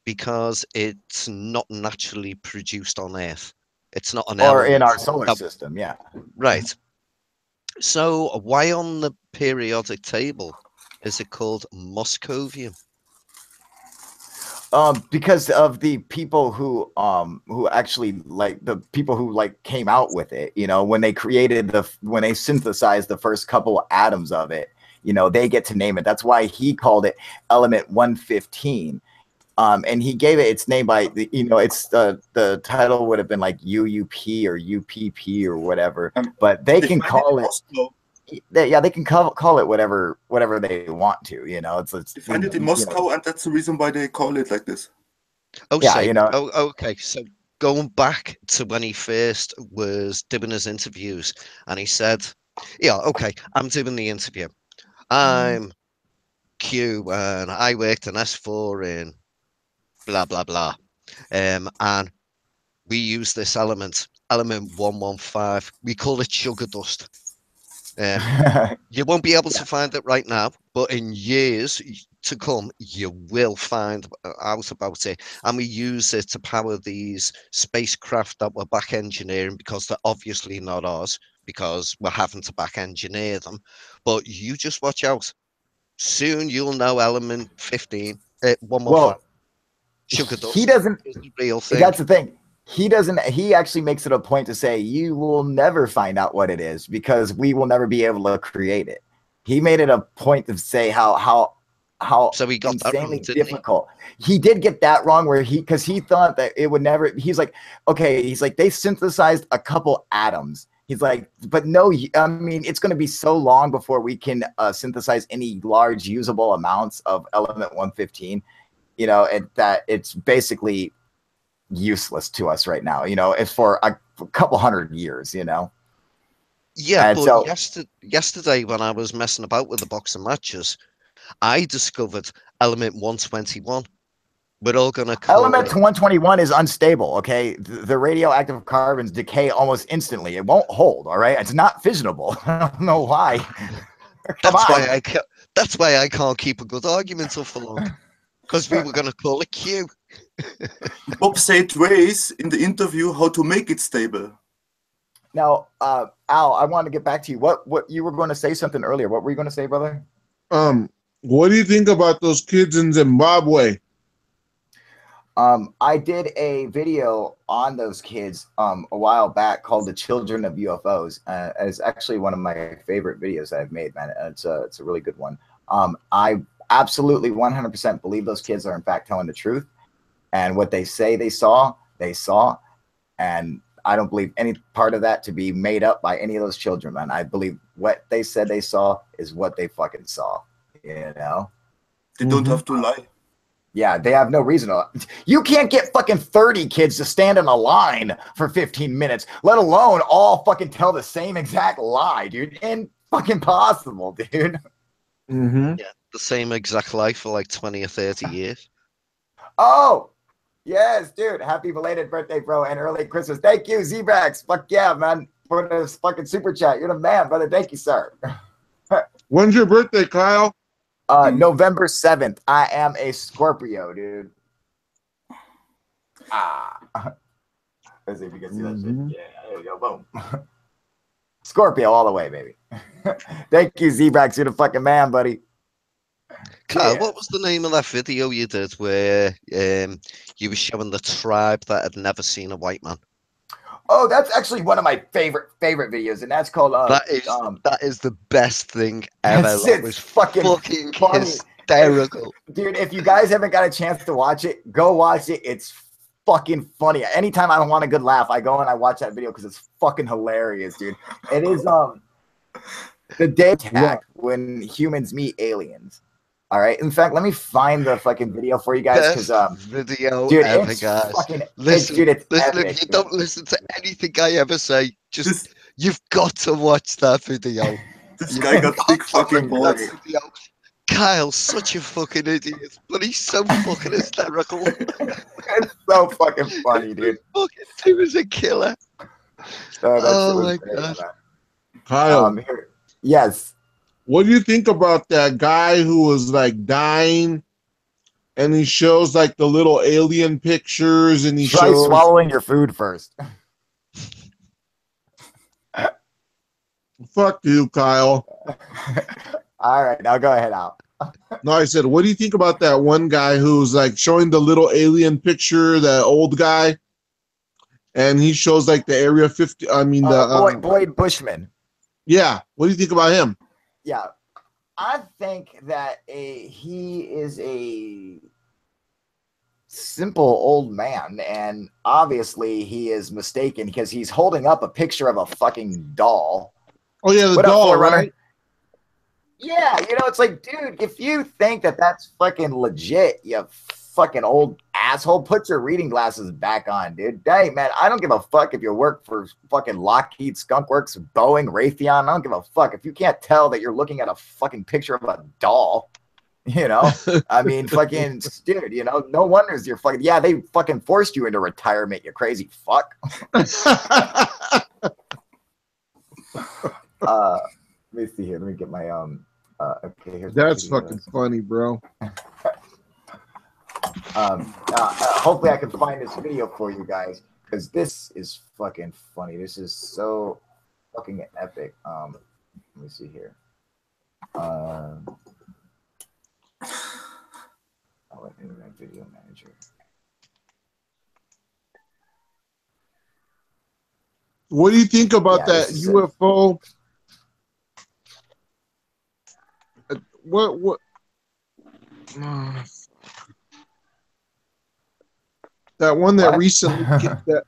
because it's not naturally produced on Earth. It's not an Or in element. our solar that- system, yeah. Right. So why on the periodic table is it called Moscovium? Because of the people who actually like the people who like came out with it, you know, when they when they synthesized the first couple atoms of it, you know, they get to name it. That's why he called it element 115. And he gave it its name by the, you know, it's the title would have been like UUP or UPP or whatever, but they can call it. Moscow. Yeah, they can call it whatever they want to, you know. It's They find it in you Moscow, know, and that's the reason why they call it like this. Oh, yeah, say, you know. oh, okay. So going back to when he first was doing his interviews, and he said, "Yeah, okay, I'm doing the interview. I'm Q, and I worked in S4 in blah blah blah, and we use this element 115. We call it sugar dust. You won't be able to find it right now, but in years to come, you will find out about it. And we use it to power these spacecraft that we're back engineering because they're obviously not ours, because we're having to back engineer them. But you just watch out. Soon you'll know element 15, 115. Well, Sugar he dust doesn't. is the real thing. That's the thing. He doesn't. He actually makes it a point to say you will never find out what it is because we will never be able to create it. He made it a point to say how So he got that wrong, insanely didn't he? difficult. He did get that wrong where because he thought that it would never. He's like, okay. He's like they synthesized a couple atoms. He's like, but no, I mean, it's going to be so long before we can synthesize any large usable amounts of element 115. You know, that it's basically useless to us right now. You know, it's for a couple hundred years. You know. Yeah, And but so yesterday when I was messing about with the box of matches, I discovered element 121. We're all gonna call element it. 121 is unstable. Okay, the radioactive carbons decay almost instantly. It won't hold. All right, it's not fissionable. I don't know why. Come That's on. why I can't. That's why I can't keep a good argument up for long. Because we were gonna call it Q. Bob said Race in the interview how to make it stable. Now, Al, I want to get back to you. What you were going to say something earlier? What were you going to say, brother? What do you think about those kids in Zimbabwe? I did a video on those kids a while back called "The Children of UFOs." It's actually one of my favorite videos that I've made, man. It's a really good one. I absolutely 100% believe those kids are in fact telling the truth, and what they say they saw, and I don't believe any part of that to be made up by any of those children, man. I believe what they said they saw is what they fucking saw. You know. They don't have to lie. Yeah, they have no reason to. You can't get fucking 30 kids to stand in a line for 15 minutes, let alone all fucking tell the same exact lie, dude. And fucking possible, dude. Mm-hmm. Yeah, the same exact life for like 20 or 30 years. Oh, yes, dude. Happy belated birthday, bro, and early Christmas. Thank you, Zebrax. Fuck yeah, man. For this fucking super chat. You're the man, brother. Thank you, sir. When's your birthday, Kyle? November 7th. I am a Scorpio, dude. Let's see if you can see that shit. Yeah, there we go. Boom. Scorpio all the way, baby. Thank you, Zebrax. You're the fucking man, buddy. Kyle, Yeah. what was the name of that video you did where you were showing the tribe that had never seen a white man? Oh, that's actually one of my favorite videos, and that's called that is the best thing ever. That was fucking funny. hysterical. Dude, if you guys haven't got a chance to watch it, go watch it. It's fucking funny. Anytime I want a good laugh, I go and I watch that video because it's fucking hilarious, dude. It is the day attack when humans meet aliens. All right. In fact, let me find the fucking video for you guys because, Best video dude, ever, it's guys. fucking, Listen, dude, it's listen. epic, If you man. don't listen to anything I ever say, This you've got to watch that video. this You've guy got got big to fucking watch that balls. video. Kyle's such a fucking idiot, but he's so fucking hysterical. It's so fucking funny, dude. He was a killer. That's Oh it was my great, God. man. Kyle, Here, yes. what do you think about that guy who was like dying and he shows like the little alien pictures and he Try shows swallowing your food first. fuck you, Kyle. All right, now go ahead, Al. No, I said, what do you think about that one guy who's like showing the little alien picture, that old guy, and he shows like the Area 50? I mean, Boyd Bushman. yeah. What do you think about him? Yeah, I think that he is a simple old man, and obviously he is mistaken because he's holding up a picture of a fucking doll. Oh yeah, the What up, doll, Forerunner? right? Yeah, you know, it's like, dude, if you think that that's fucking legit, you fucking old asshole, put your reading glasses back on, dude. Hey, man, I don't give a fuck if you work for fucking Lockheed, Skunk Works, Boeing, Raytheon. I don't give a fuck if you can't tell that you're looking at a fucking picture of a doll. You know, I mean, fucking dude, you know, no wonders you're fucking, yeah, they fucking forced you into retirement, you crazy fuck. Let me see here. Let me get my okay, here's That's fucking funny, bro. hopefully I can find this video for you guys because this is fucking funny. This is so fucking epic. Let me see here. Oh, Internet Video Manager. What do you think about that this is UFO? What? That one that What? recently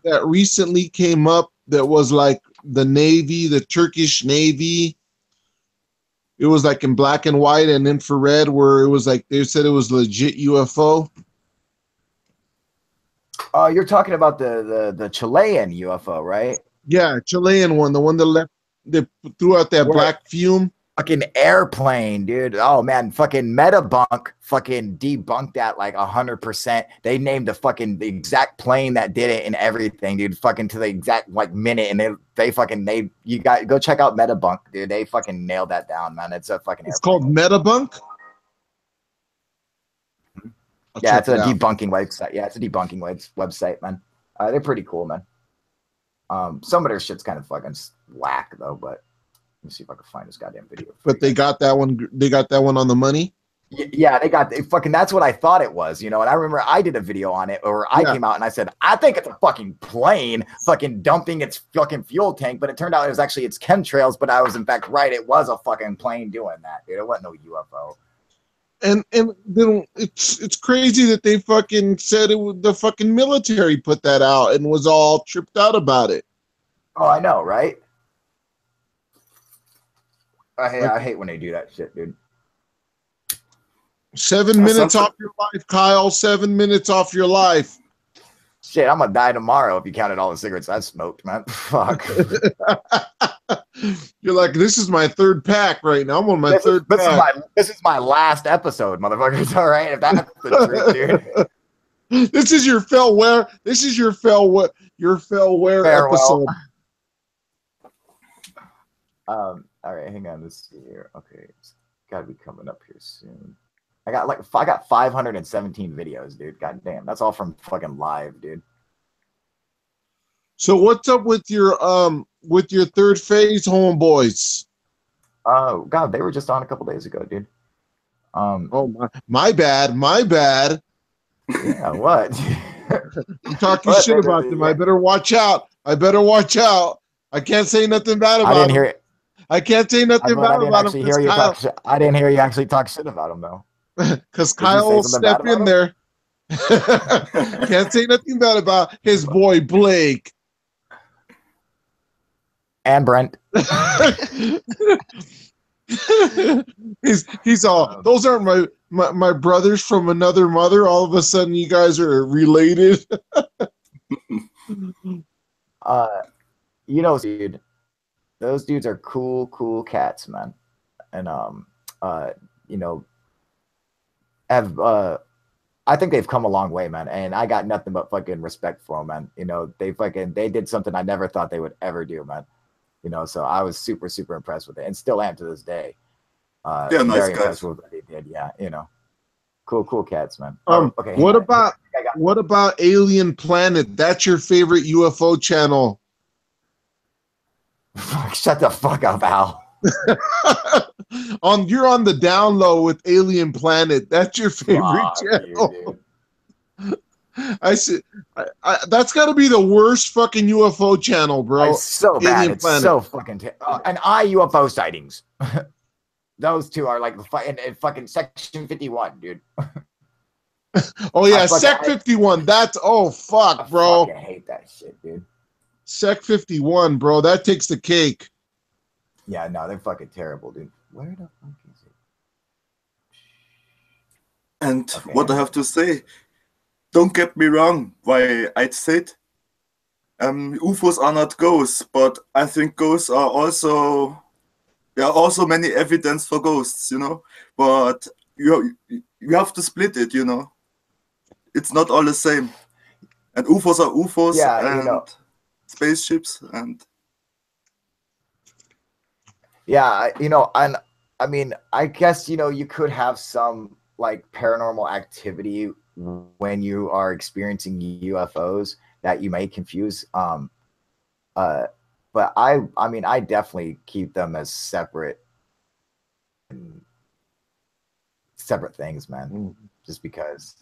that recently came up that was like the Navy, the Turkish Navy. It was like in black and white and infrared, where it was like they said it was legit UFO. You're talking about the Chilean UFO, right? Yeah, Chilean one, the one that left, they threw out that Where- black fume. Fucking airplane, dude. Oh man, fucking Metabunk fucking debunked that like 100%. They named the exact plane that did it and everything, dude. Fucking to the exact like minute, and you got go check out Metabunk, dude. They fucking nailed that down, man. It's a fucking. It's airplane. called Metabunk. Yeah, it's a debunking website. Yeah, it's a debunking website, man. They're pretty cool, man. Some of their shit's kind of fucking whack though, but. Let me see if I can find this goddamn video. But they got that one. They got that one on the money. Yeah, they fucking. That's what I thought it was, you know. And I remember I did a video on it, or I came out and I said I think it's a fucking plane, fucking dumping its fucking fuel tank. But it turned out it was actually its chemtrails. But I was in fact right. It was a fucking plane doing that, dude. It wasn't no UFO. And then it's crazy that they fucking said it was the fucking military put that out and was all tripped out about it. Oh, I know, right? I hate when they do that shit, dude. 7 minutes off your life, Kyle. 7 minutes off your life. Shit, I'm gonna die tomorrow if you counted all the cigarettes I smoked, man. Fuck. You're like, this is my third pack right now. I'm on my third pack. This is my last episode, motherfuckers. All right, if that's the truth, dude. This is your farewell. This is your farewell episode. All right, hang on. Let's see here. Okay, it's gotta be coming up here soon. I got 517 videos, dude. God damn, that's all from fucking live, dude. So what's up with your third phase homeboys? Oh God, they were just on a couple days ago, dude. Oh my bad. Yeah, what? I'm talking shit about them. I better watch out. I can't say nothing bad about them. I didn't hear it. I can't say nothing bad about him. I didn't hear you actually talk shit about him though. Because Kyle will step in there. Can't say nothing bad about his boy Blake. And Brent. he's all. Those aren't my brothers from another mother. All of a sudden, you guys are related. You know, dude, those dudes are cool cats, man. And you know, have I think they've come a long way, man. And I got nothing but fucking respect for them, man. You know, they did something I never thought they would ever do, man. You know, so I was super impressed with it, and still am to this day. Yeah, nice very guys. impressed with what they did. Yeah, you know, cool cats, man. Okay. What about Alien Planet? That's your favorite UFO channel. Shut the fuck up, Al. You're on the down low with Alien Planet. That's your favorite channel. You, I see. That's got to be the worst fucking UFO channel, bro. It's so bad. Alien It's Planet. so fucking. And UFO sightings. Those two are like in fucking Section 51, dude. Oh yeah, Sec 51. That's fuck, bro. I fucking hate that shit, dude. Sec 51, bro. That takes the cake. Yeah, no, they're fucking terrible, dude. Where the fuck is it? And what I have to say, don't get me wrong, why I'd said UFOs are not ghosts, but I think ghosts are also, there are also many evidence for ghosts, you know, but you have to split it, you know. It's not all the same. And UFOs are UFOs, Yeah, and you know. spaceships, and Yeah, you know, and I mean, I guess, you know, you could have some like paranormal activity when you are experiencing UFOs that you may confuse. But I mean, I definitely keep them as separate things, man. Just because,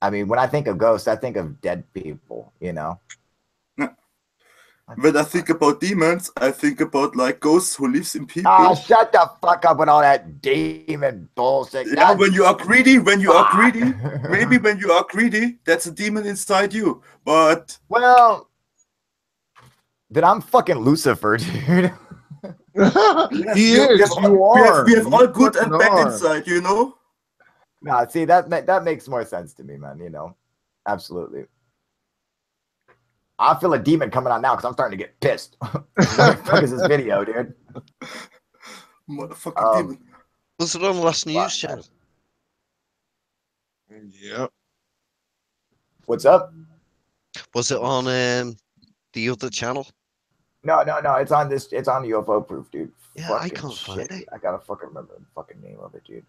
I mean, when I think of ghosts, I think of dead people, you know. when I think about demons, I think about like ghosts who lives in people. Ah, shut the fuck up with all that demon bullshit. Yeah, when you are greedy, maybe when you are greedy, that's a demon inside you. But well, then I'm fucking Lucifer, dude. He is. You are. We have all good You and bad are. inside, you know. Nah, see that makes more sense to me, man. You know, absolutely. I feel a demon coming on now because I'm starting to get pissed. What the fuck is this video, dude? Motherfucking demon. Was it on the last news channel? Yep. What's up? Was it on the other channel? No. It's on this. It's on UFO Proof, dude. Yeah, Fucking I can't find it. dude. I gotta fucking remember the fucking name of it, dude.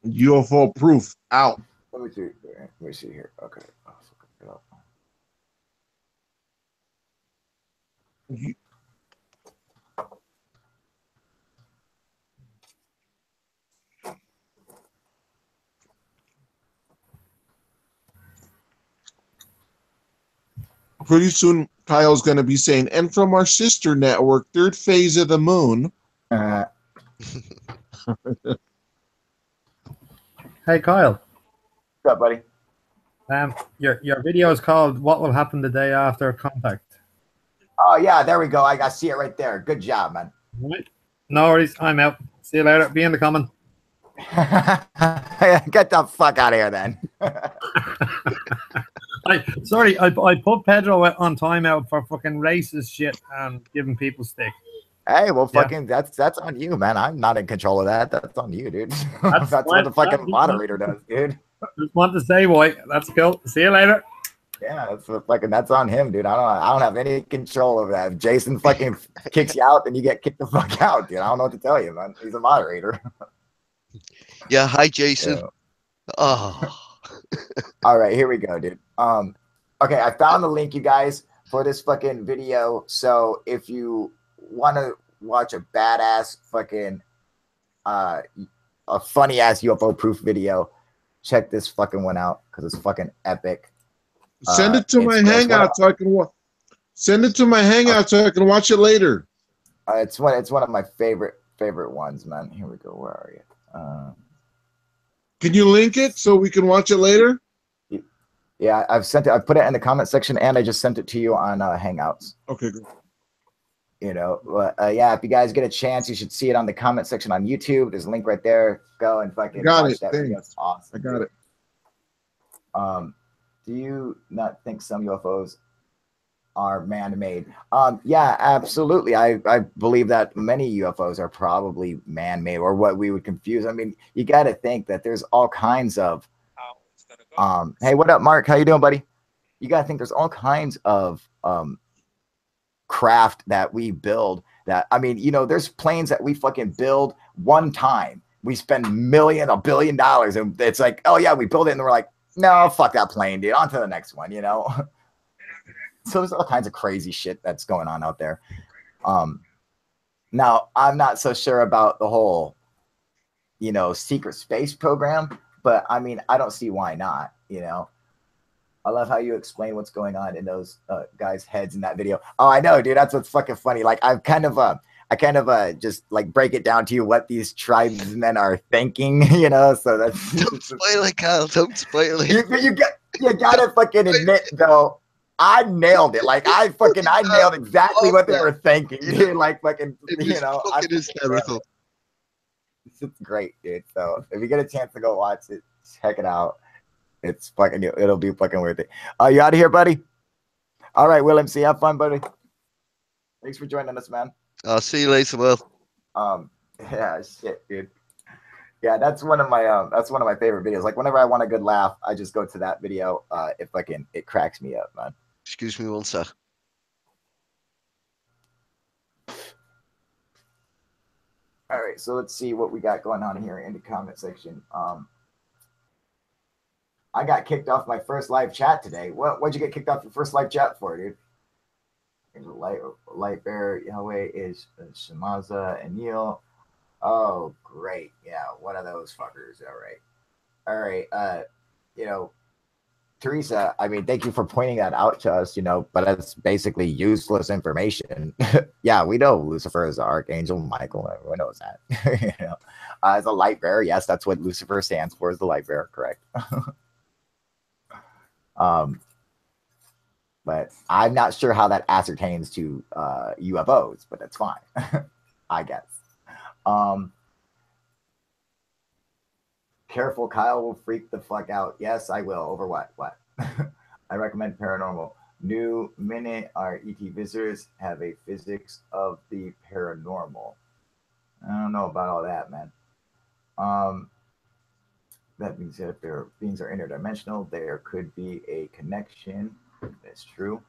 UFO proof out. Let me see. Let me see here. Okay. Oh, fucking get up. Pretty soon, Kyle's going to be saying, and from our sister network, third phase of the moon. Hey Kyle, What's up, buddy? your video is called "What Will Happen the Day After Contact." Oh yeah, there we go. I see it right there. Good job, man. Right. No worries. I'm out. See you later. Be in the comment. Get the fuck out of here, then. Sorry, I put Pedro on timeout for fucking racist shit and giving people stick. Hey, well, fucking, that's on you, man. I'm not in control of that. That's on you, dude. That's what the fucking moderator does, dude. Just want to say, boy, that's cool. See you later. Yeah, that's on him, dude. I don't have any control over that. If Jason fucking kicks you out, then you get kicked the fuck out, dude. I don't know what to tell you, man. He's a moderator. Yeah, hi Jason. Yeah. Oh. All right, here we go, dude. Okay, I found the link, you guys, for this fucking video. So if you want to watch a badass fucking a funny ass UFO proof video, check this fucking one out because it's fucking epic. Send it to my hangout so I can watch. Send it to my hangout so I can watch it later. It's one of my favorite ones, man. Here we go. Where are you? Can you link it so we can watch it later? Yeah, I've sent it. I put it in the comment section, and I just sent it to you on Hangouts. Okay, good. You know, yeah, if you guys get a chance, you should see it on the comment section on YouTube. There's a link right there. Go and fucking watch that video. It's awesome. I got it. Do you not think some UFOs are man-made? Yeah, absolutely. I believe that many UFOs are probably man-made, or what we would confuse. I mean, you got to think that there's all kinds of hey, what up, Mark? How you doing, buddy? You got to think there's all kinds of craft that we build that, I mean, you know, there's planes that we fucking build one time. We spend $1 billion, and it's like, oh yeah, we build it, and we're like, no, fuck that plane, dude. On to the next one, you know? So there's all kinds of crazy shit that's going on out there. Now, I'm not so sure about the whole, you know, secret space program, but I mean, I don't see why not, you know? I love how you explain what's going on in those guys' heads in that video. Oh, I know, dude. That's what's fucking funny. Like, I kind of just like break it down to you what these tribesmen are thinking, you know. So that's Don't spoil it, Carl. Don't spoil it. You gotta fucking admit though, I nailed it. Like I nailed exactly what they were thinking, dude. Like fucking, you know, fucking hysterical. It's great, dude. So if you get a chance to go watch it, check it out. It's fucking, it'll be fucking worth it. You out of here, buddy? All right, Will MC, have fun, buddy. Thanks for joining us, man. I'll see you later, Will. Yeah, shit, dude. Yeah, that's one of my favorite videos. Like whenever I want a good laugh, I just go to that video. It cracks me up, man. Excuse me one sec. All right, so let's see what we got going on here in the comment section. I got kicked off my first live chat today. What'd you get kicked off your first live chat for, dude? There's a light bearer. Yahweh is Shemaza and Neil. Oh, great. Yeah, one of those fuckers. All right. You know, Teresa, I mean, thank you for pointing that out to us, you know, but that's basically useless information. Yeah, we know Lucifer is the archangel, Michael, everyone knows that. You know, as a light bearer, yes, that's what Lucifer stands for, is the light bearer, correct? But I'm not sure how that ascertains to UFOs, but that's fine, I guess. Careful, Kyle will freak the fuck out. Yes, I will. Over what? What? I recommend Paranormal. New minute, our ET visitors have a physics of the paranormal. I don't know about all that, man. That being said, if their beings are interdimensional, there could be a connection. That's true.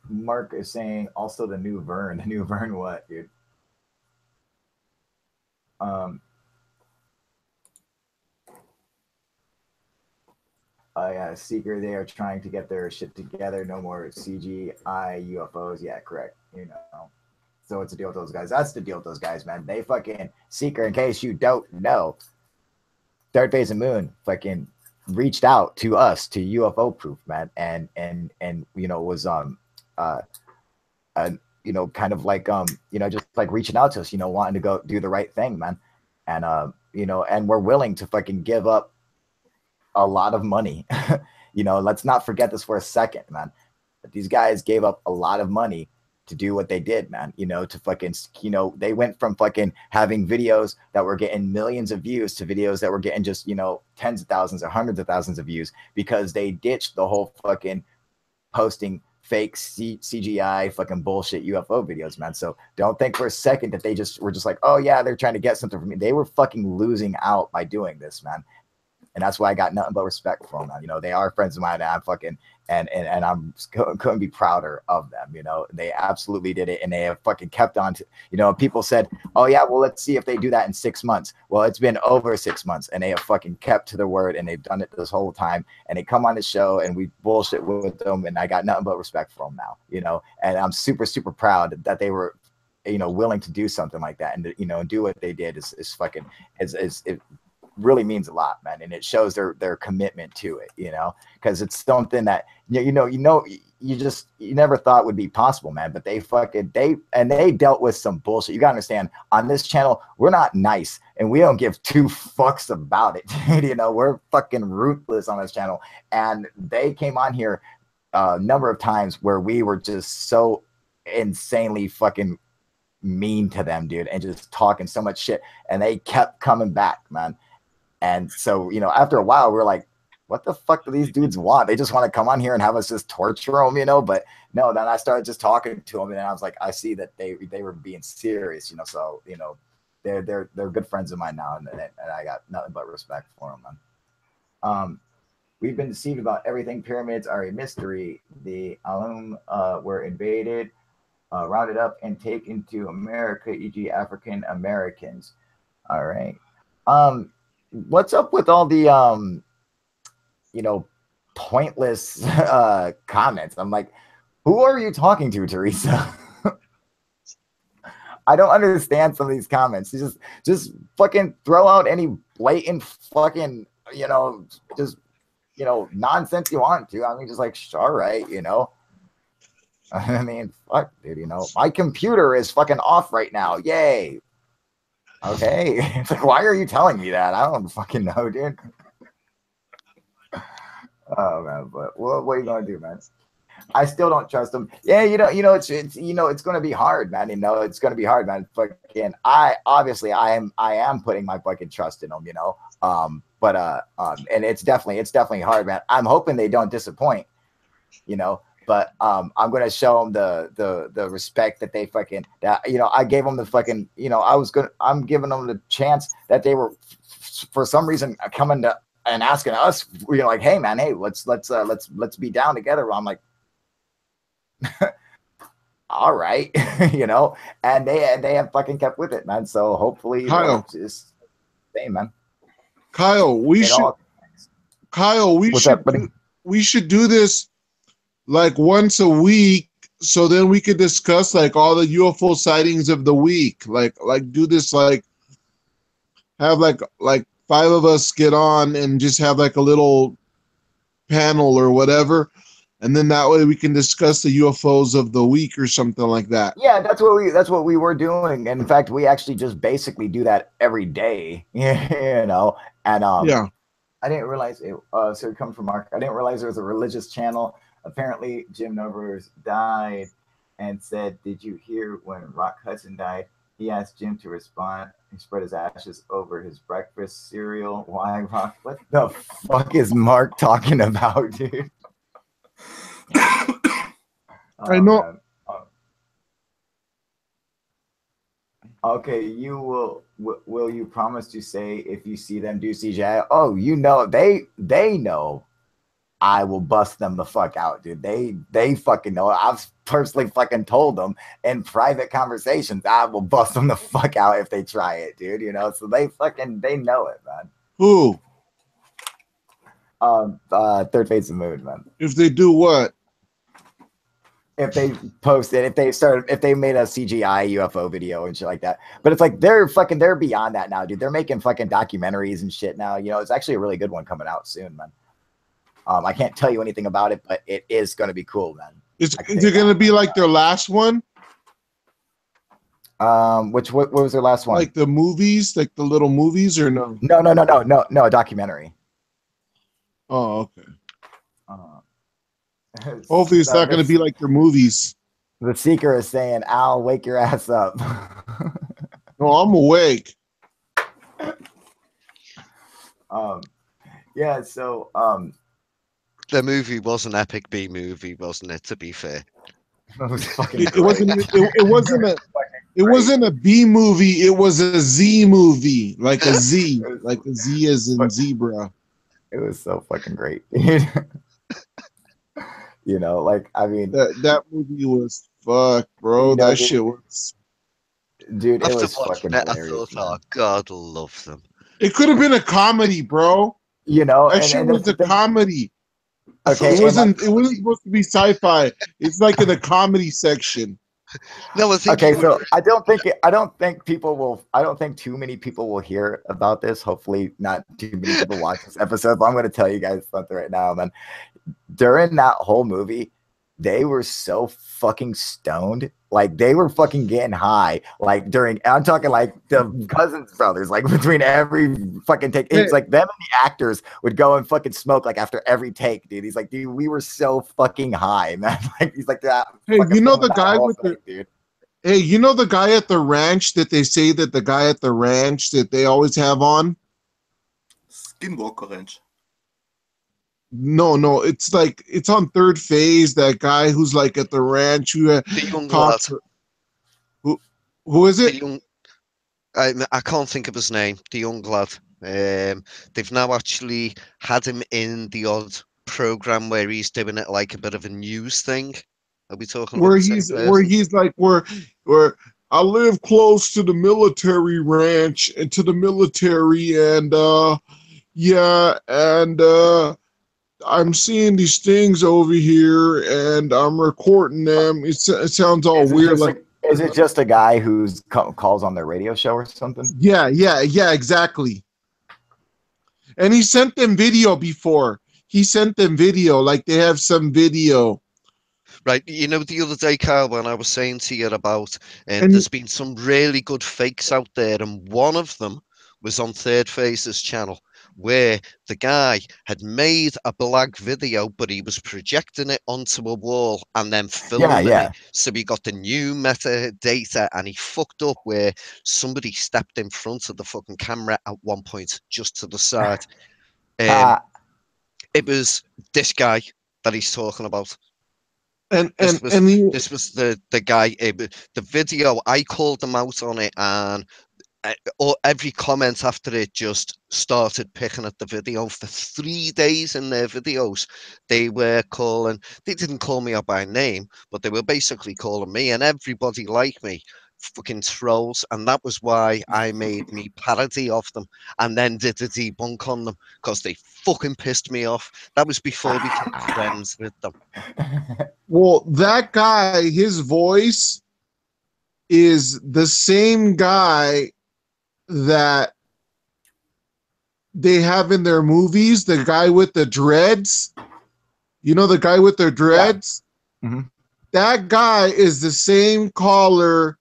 Mark is saying also the new Vern. The new Vern what, dude? Yeah, Seeker, they are trying to get their shit together. No more CGI UFOs. Yeah, correct. You know. So it's a deal with those guys. That's the deal with those guys, man. They fucking, Seeker, in case you don't know, Third Phase of Moon fucking reached out to us to UFO proof, man, and you know, was you know, kind of like you know, just like reaching out to us, you know, wanting to go do the right thing, man. And you know, and we're willing to fucking give up a lot of money. You know, let's not forget this for a second, man. But these guys gave up a lot of money to do what they did, man. You know, to fucking, you know, they went from fucking having videos that were getting millions of views to videos that were getting just, you know, tens of thousands or hundreds of thousands of views, because they ditched the whole fucking posting fake CGI fucking bullshit UFO videos, man. So don't think for a second that they just were just like, oh yeah, they're trying to get something from me. They were fucking losing out by doing this, man. And that's why I got nothing but respect for them. You know, they are friends of mine, and I'm fucking, and I'm couldn't be prouder of them. You know, they absolutely did it, and they have fucking kept on to, you know, people said, oh yeah, well, let's see if they do that in 6 months. Well, it's been over 6 months, and they have fucking kept to their word, and they've done it this whole time. And they come on the show, and we bullshit with them, and I got nothing but respect for them now, you know, and I'm super, super proud that they were, you know, willing to do something like that, and, you know, do what they did is fucking, it really means a lot, man, and it shows their commitment to it, you know, because it's something that you never thought would be possible, man. But they dealt with some bullshit. You gotta understand, on this channel, we're not nice, and we don't give two fucks about it. You know, we're fucking ruthless on this channel, and they came on here a number of times where we were just so insanely fucking mean to them, dude, and just talking so much shit, and they kept coming back, man. And so, you know, after a while, we're like, what the fuck do these dudes want? They just want to come on here and have us just torture them, you know? But no, then I started just talking to them, and I was like, I see that they were being serious, you know. So, you know, they're good friends of mine now, and I got nothing but respect for them, man. We've been deceived about everything. Pyramids are a mystery. The Alum were invaded, rounded up, and taken to America, e.g., African Americans. All right. What's up with all the you know, pointless comments? I'm like, who are you talking to, Teresa? I don't understand some of these comments. Just fucking throw out any blatant fucking, you know, just, you know, nonsense you want to. I mean, just like, all right, you know. I mean, fuck, dude, you know, my computer is fucking off right now. Yay. Okay. It's like, why are you telling me that? I don't fucking know, dude. Oh man, but what are you gonna do, man? I still don't trust them. Yeah, you know, it's gonna be hard, man. You know, it's gonna be hard, man. Fucking, I am putting my fucking trust in them, you know. And it's definitely hard, man. I'm hoping they don't disappoint, you know. But I'm gonna show them the respect that they fucking, that, you know, I gave them the fucking, you know, I'm giving them the chance that they were for some reason coming to and asking us, you know, like, hey man, hey, let's be down together. I'm like, all right, you know, and they have fucking kept with it, man. So hopefully, Kyle, just same, man. Kyle, we should do this like once a week, so then we could discuss like all the UFO sightings of the week. Like do this, like have like 5 of us get on and just have like a little panel or whatever, and then that way we can discuss the UFOs of the week or something like that. Yeah, that's what we were doing. And in fact, we actually just basically do that every day, you know. And yeah, I didn't realize it. So it comes from Mark. I didn't realize there was a religious channel. Apparently, Jim Novers died and said, "Did you hear when Rock Hudson died? He asked Jim to respond. He spread his ashes over his breakfast cereal. Why, Rock? What the fuck is Mark talking about, dude?" I know. Okay, will you promise to say if you see them do CGI? Oh, you know, they know I will bust them the fuck out, dude. They fucking know. I've personally fucking told them in private conversations I will bust them the fuck out if they try it, dude. You know, so they know it, man. Who? Third Phase of the Moon, man. If they do what? If they post it, if they made a CGI UFO video and shit like that. But it's like they're beyond that now, dude. They're making fucking documentaries and shit now. You know, it's actually a really good one coming out soon, man. I can't tell you anything about it, but it is going to be cool, man. Is it going to be like their last one? What was their last one? Like the movies, like the little movies, or no? No, a documentary. Oh, okay. Hopefully it's not going to be like their movies. The Seeker is saying, "Al, wake your ass up." No, I'm awake. Yeah, so the movie was an epic B movie, wasn't it? To be fair, it wasn't a B movie. It was a Z movie, like a Z, like a Z as in zebra. It was so fucking great, dude. You know, like, I mean, that movie was fuck, bro. That shit was, dude. It after was fucking that, hilarious. I thought, oh, God love them. It could have been a comedy, bro. You know, that shit was a comedy. Okay, it wasn't supposed to be sci-fi. It's like in the comedy section. No, okay, so I don't think too many people will hear about this. Hopefully, not too many people watch this episode. But I'm going to tell you guys something right now, man. During that whole movie, they were so fucking stoned. Like they were fucking getting high. Like during, I'm talking like the Cousins brothers, like between every fucking take. It's like them and the actors would go and fucking smoke like after every take, dude. He's like, dude, we were so fucking high, man. Like he's like that. Hey, you know the guy with the dude. Hey, you know the guy at the ranch that they say that the guy at the ranch that they always have on? Skinwalker Ranch. No, it's like it's on Third Phase. That guy who's like at the ranch who The young lad. Who is it? The young, I can't think of his name. The young lad. They've now actually had him in the odd program where he's doing it like a bit of a news thing. Are we talking Where about he's like where I live close to the military ranch and to the military and yeah and I'm seeing these things over here and I'm recording them. It sounds all weird. Like, is it just a guy who's calls on their radio show or something? Yeah, exactly. And he sent them video before. He sent them video, like they have some video. Right, you know, the other day, Carl, when I was saying to you about, there's been some really good fakes out there, and one of them was on Third Phase's channel, where the guy had made a black video, but he was projecting it onto a wall and then filming it. So he got the new metadata, and he fucked up where somebody stepped in front of the fucking camera at one point, just to the side. It was this guy that he's talking about. This was the guy. The video, I called them out on it, and every comment after it just started picking at the video. For 3 days in their videos, they were calling. They didn't call me out by name, but they were basically calling me and everybody like me fucking trolls, and that was why I made me parody of them and then did a debunk on them, because they fucking pissed me off. That was before we became friends with them. Well, that guy, his voice is the same guy that they have in their movies, the guy with the dreads. You know the guy with the dreads? Yeah. Mm-hmm. That guy is the same caller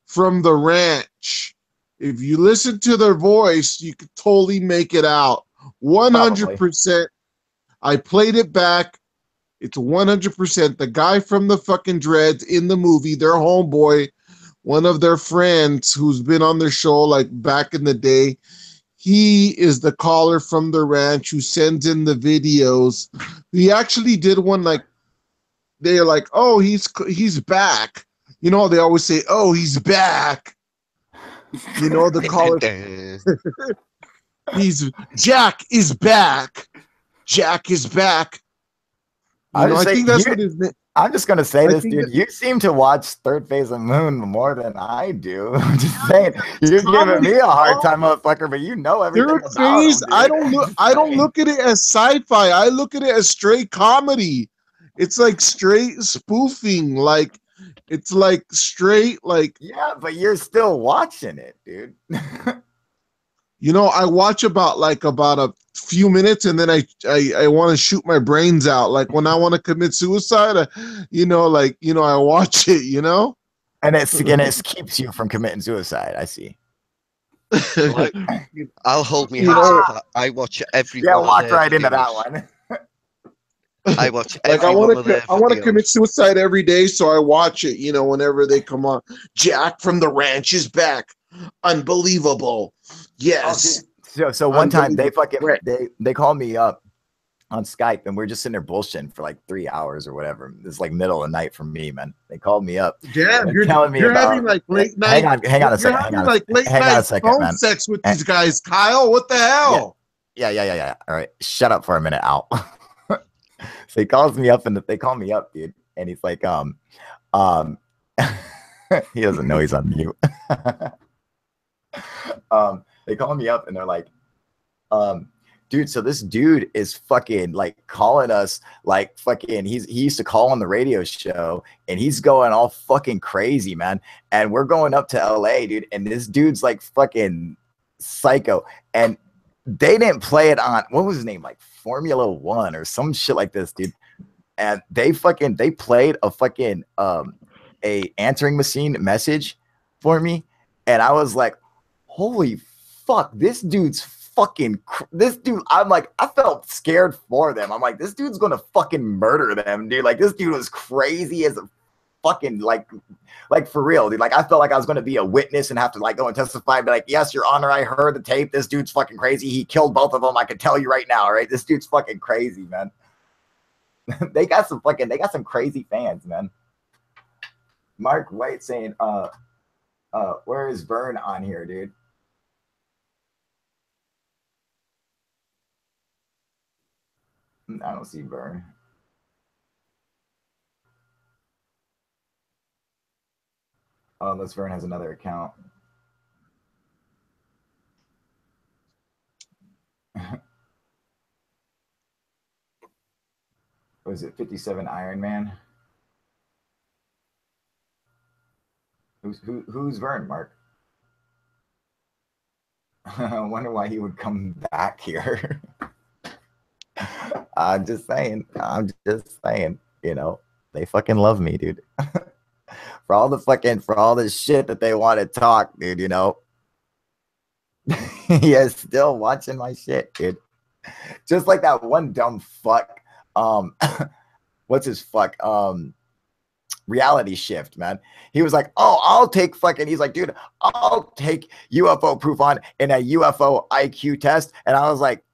from the ranch. If you listen to their voice, you could totally make it out. 100%. I played it back. It's 100%. The guy from the fucking dreads in the movie, their homeboy, one of their friends who's been on their show like back in the day, he is the caller from the ranch who sends in the videos. He actually did one like, they're like, oh, he's back. You know, they always say, oh, he's back. You know, the caller. Jack is back. Jack is back. I think that's what his name. I'm just gonna say this, dude. You seem to watch Third Phase of Moon more than I do. I'm just saying, you're giving me a hard time, motherfucker. But you know everything Third Phase. I don't look at it as sci-fi. I look at it as straight comedy. It's like straight spoofing. Like it's like straight like. Yeah, but you're still watching it, dude. You know, I watch about a few minutes and then I want to shoot my brains out. Like when I want to commit suicide, I watch it, you know? And it keeps you from committing suicide. I see. I'll hold me hands. I watch every one. Yeah, walk right into that one. I watch like I want to commit suicide every day, so I watch it, you know, whenever they come on. Jack from the ranch is back. Unbelievable. Yes. So one time they called me up on Skype and we're just sitting there bullshitting for like 3 hours or whatever. It's like middle of the night for me, man. They called me up. Damn, you're telling me you're having like late night. Hang on a second. Hang on a second, phone man. Sex with these guys, Kyle. What the hell? Yeah. All right, shut up for a minute, Al. So he calls me up and they call me up, dude, and he's like, he doesn't know he's on mute. They call me up and they're like, dude, so this dude is fucking like calling us like fucking, he used to call on the radio show and he's going all fucking crazy, man. And we're going up to LA, dude. And this dude's like fucking psycho. And they didn't play it on, what was his name? Like Formula One or some shit like this, dude. and they played a fucking a answering machine message for me, and I was like, holy fuck, this dude's this dude. I'm like, I felt scared for them. I'm like, this dude's gonna fucking murder them, dude. Like, this dude was crazy as a fucking like for real, dude. Like, I felt like I was gonna be a witness and have to like go and testify, be like, yes, Your Honor, I heard the tape. This dude's fucking crazy. He killed both of them. I can tell you right now, right? This dude's fucking crazy, man. they got some crazy fans, man. Mark White saying, where is Vern on here, dude? I don't see Vern. Oh, unless Vern has another account. Was it 57 Iron Man? Who's Vern, Mark? I wonder why he would come back here. I'm just saying, you know, they fucking love me, dude. for all the shit that they want to talk, dude, you know. Yeah, still watching my shit, dude. Just like that one dumb fuck. What's his fuck? Reality Shift, man. He was like, oh, I'll take fucking, he's like, dude, I'll take UFO proof on in a UFO IQ test. And I was like,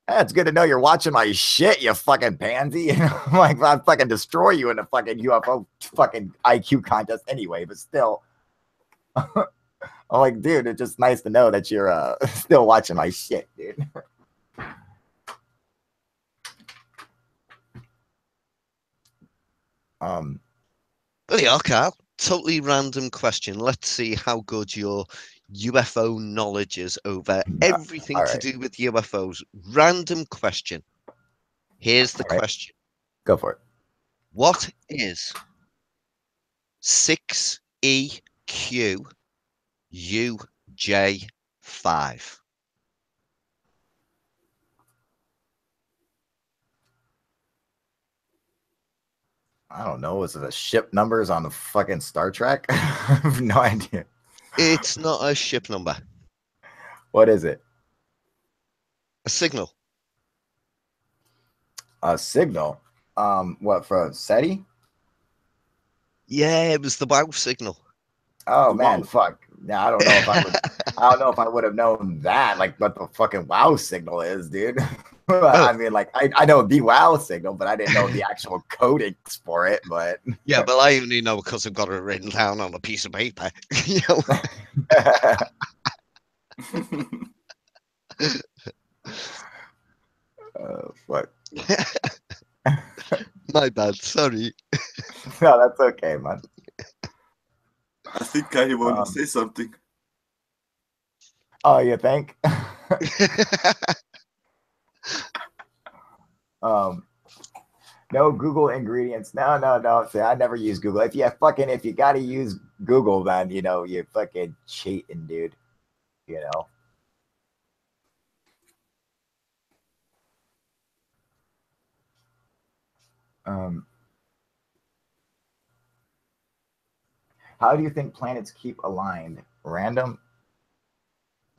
it's good to know you're watching my shit, you fucking pansy. You know, like, I'll fucking destroy you in a fucking UFO fucking IQ contest anyway, but still. I'm like, dude, it's just nice to know that you're still watching my shit, dude. There you are, Carl. Totally random question. Let's see how good your UFO knowledge is over everything to do with UFOs. Random question. Here's the question. Go for it. What is 6EQUJ5? I don't know. Is it the ship numbers on the fucking Star Trek? I have no idea. It's not a ship number. What is it? A signal. A signal? What, for SETI? Yeah, it was the WOW signal. Oh man, fuck. Yeah, I don't know if I would. I don't know if I would have known that, like what the fucking WOW signal is, dude. I mean, like I know the WOW signal, but I didn't know the actual codings for it. But yeah, but I only know because I've got it written down on a piece of paper. You know? What? My bad. Sorry. No, that's okay, man. I think Kai wanted to say something. Oh, you think? No Google ingredients. No. See, I never use Google. If you gotta use Google, then you know you're fucking cheating, dude. You know. How do you think planets keep aligned? Random?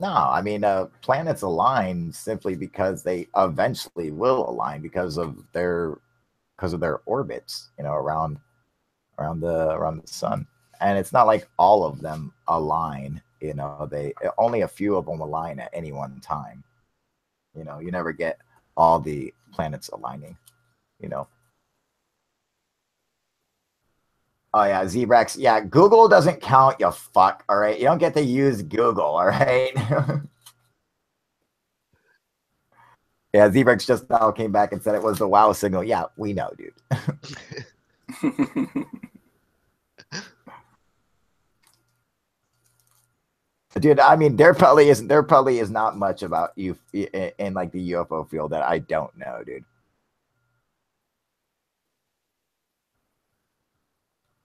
No, I mean planets align simply because they eventually will align because of their orbits, you know, around the sun. And it's not like all of them align, you know, only a few of them align at any one time. You know, you never get all the planets aligning, you know. Oh yeah, Zebrex. Yeah, Google doesn't count, you fuck. All right, you don't get to use Google. All right. Yeah, Zebrex just now came back and said it was the WOW signal. Yeah, we know, dude. Dude, I mean, there probably is not much about you in like the UFO field that I don't know, dude.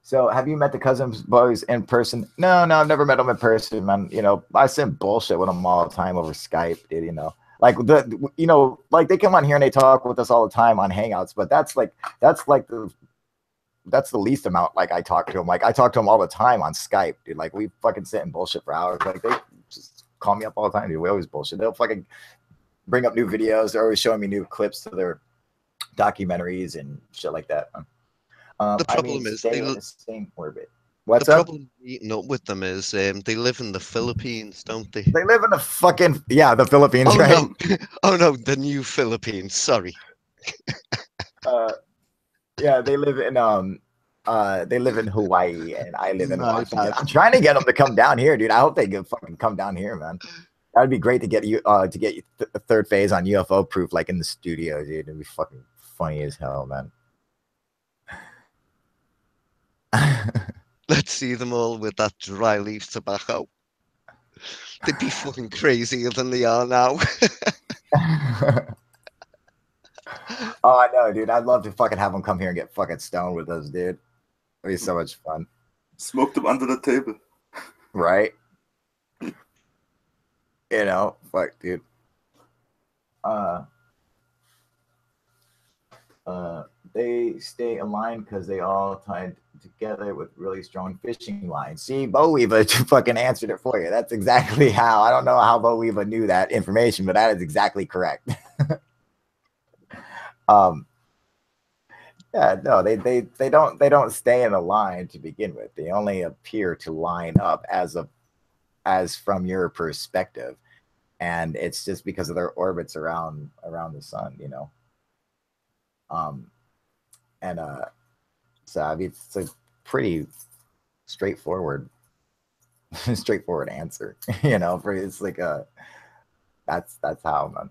So, have you met the Cousins boys in person? No, I've never met them in person, man. You know, I send bullshit with them all the time over Skype, dude. You know, Like like they come on here and they talk with us all the time on Hangouts, but that's the least amount. Like I talk to them. Like I talk to them all the time on Skype, dude. Like we fucking sit and bullshit for hours. Like they just call me up all the time, dude. We always bullshit. They'll fucking bring up new videos. They're always showing me new clips to their documentaries and shit like that. The problem is stay in the same orbit. What's the up? problem meeting up with them is they live in the Philippines, don't they? They live in the fucking the Philippines, Oh right? no, oh no, the new Philippines. Sorry. Yeah, they live in Hawaii and I live in My Washington. bad. I'm trying to get them to come down here, dude. I hope they fucking come down here, man. That'd be great to get you the third phase on UFO proof, like in the studio, dude. It'd be fucking funny as hell, man. Let's see them all with that dry leaf tobacco. They'd be fucking crazier than they are now. Oh, I know, dude. I'd love to fucking have them come here and get fucking stoned with us, dude. It'd be so much fun. Smoke them under the table. Right? Fuck, dude. They stay aligned because they all tied together with really strong fishing lines. See, Bo Weaver fucking answered it for you. That's exactly how. I don't know how Bo Weaver knew that information, but that is exactly correct. Yeah, no, they don't stay in a line to begin with. They only appear to line up as from your perspective, and it's just because of their orbits around the sun, So I mean, it's a pretty straightforward answer, it's like that's how,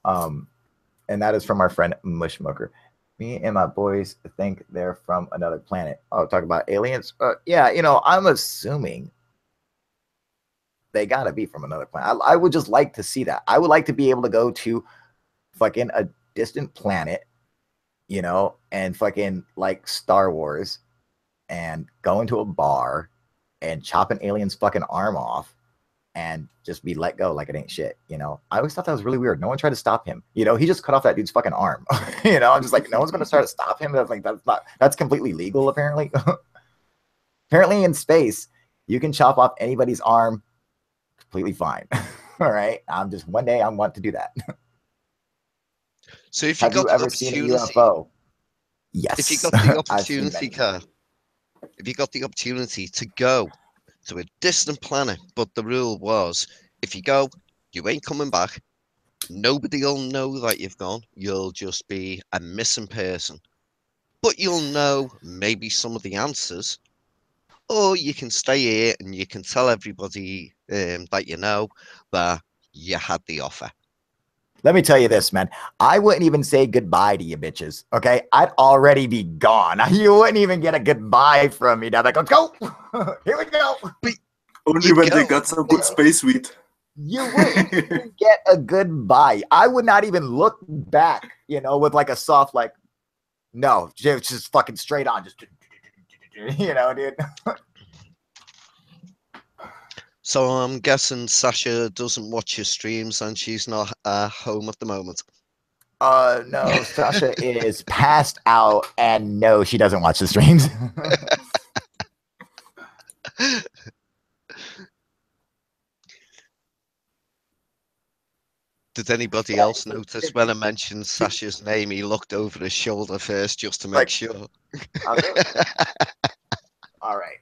man. And that is from our friend Mushmucker. Me and my boys think they're from another planet. Oh, talk about aliens? Yeah, I'm assuming they gotta be from another planet. I would just like to see that. I would like to be able to go to fucking a distant planet, and fucking like Star Wars and go into a bar and chop an alien's fucking arm off and just be let go like it ain't shit. I always thought that was really weird. No one tried to stop him. He just cut off that dude's fucking arm. I'm just like, no one's gonna start to stop him. That's like that's completely legal, apparently. Apparently in space, you can chop off anybody's arm completely fine. All right. One day I want to do that. So if you Have got you the ever seen a opportunity, UFO? Yes. if you got the I've seen opportunity, many. Carl, if you got the opportunity to go to a distant planet, but the rule was, if you go, you ain't coming back. Nobody'll know that you've gone. You'll just be a missing person. But you'll know maybe some of the answers. Or you can stay here and you can tell everybody that you know that you had the offer. Let me tell you this, man. I wouldn't even say goodbye to you bitches, okay? I'd already be gone. You wouldn't even get a goodbye from me. I'd be like, let's go. Here we go. Only when they got some good space weed. You wouldn't even get a goodbye. I would not even look back, with like a soft, like, no, just fucking straight on. Just, dude. So I'm guessing Sasha doesn't watch your streams and she's not home at the moment. No, Sasha is passed out, and no, she doesn't watch the streams. Did anybody else notice when I mentioned Sasha's name, he looked over his shoulder first just to make sure? All right.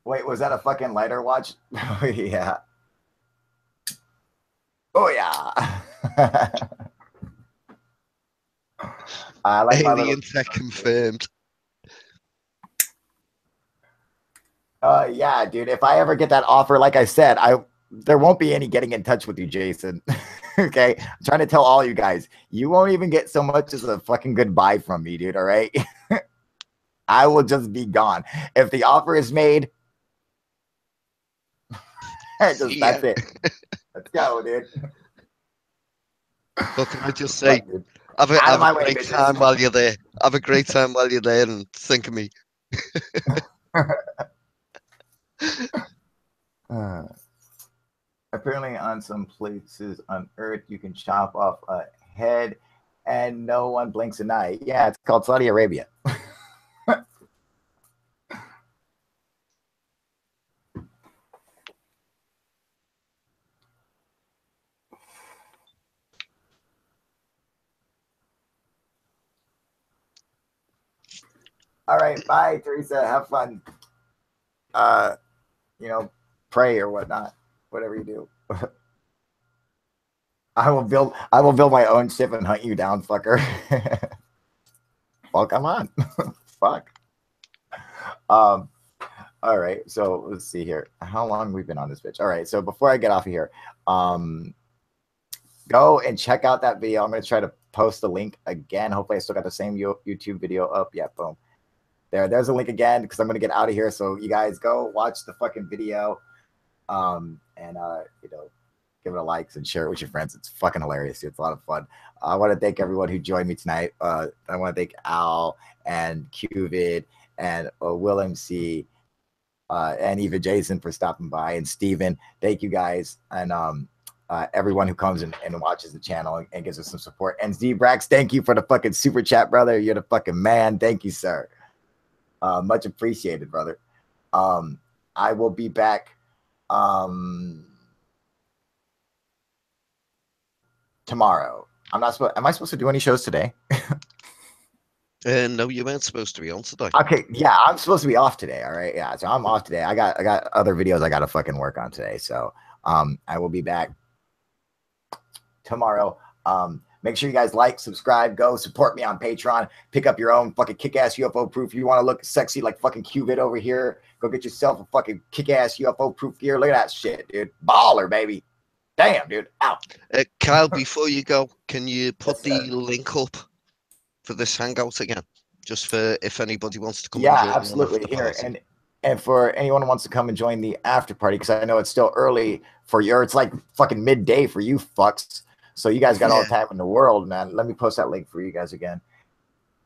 Wait, was that a fucking lighter watch? Oh, yeah. Oh, yeah. I like Alien tech confirmed. Yeah, dude. If I ever get that offer, like I said, there won't be any getting in touch with you, Jason. Okay? I'm trying to tell all you guys, you won't even get so much as a fucking goodbye from me, dude, all right? I will just be gone. If the offer is made, that's it. Let's go, dude. Well, can I just say, have a great time while you're there. Have a great time while you're there and think of me. Apparently, on some places on Earth, you can chop off a head and no one blinks an eye. Yeah, it's called Saudi Arabia. All right, bye, Teresa. Have fun. You know, pray or whatnot, whatever you do. I will build my own ship and hunt you down, fucker. Well, come on. Fuck. All right, so let's see here. How long we've been on this bitch? All right, so before I get off of here, go and check out that video. I'm gonna try to post the link again. Hopefully, I still got the same YouTube video up. Yeah, boom. There's a link again because I'm gonna get out of here. So you guys go watch the fucking video, and you know, give it a likes and share it with your friends. It's fucking hilarious. It's a lot of fun. I want to thank everyone who joined me tonight. I want to thank Al and Qvid and Will MC and even Jason for stopping by, and Steven. Thank you guys. And everyone who comes and watches the channel and gives us some support. And Z-Brax, thank you for the fucking super chat, brother. You're the fucking man. Thank you, sir. Much appreciated, brother. I will be back tomorrow. Am I supposed to do any shows today? No, you weren't supposed to be on today. Okay, yeah, I'm supposed to be off today. All right, yeah, so I'm off today. I got other videos I got to fucking work on today. So I will be back tomorrow. Make sure you guys like, subscribe, go support me on Patreon. Pick up your own fucking kick-ass UFO proof. You want to look sexy like fucking Qvid over here? Go get yourself a fucking kick-ass UFO proof gear. Look at that shit, dude. Baller, baby. Damn, dude. Out. Kyle, before you go, can you put Yes, the link up for this hangout again? Just for if anybody wants to come yeah, and join absolutely. Here, party. and for anyone who wants to come and join the after party, because I know it's still early for you, or it's like fucking midday for you fucks. So you guys got all the time in the world, man. Let me post that link for you guys again.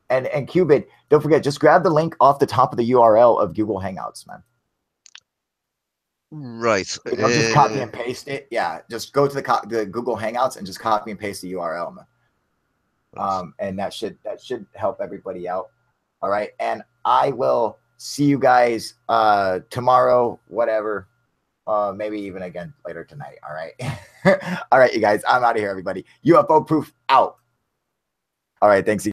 And Qvid, don't forget, just grab the link off the top of the URL of Google Hangouts, man. Right. You know, just copy and paste it. Yeah, just go to the Google Hangouts and just copy and paste the URL, man. And that should help everybody out. All right, and I will see you guys tomorrow, whatever. Maybe even again later tonight. All right. All right, you guys. I'm out of here, everybody. UFO proof out. All right. Thanks.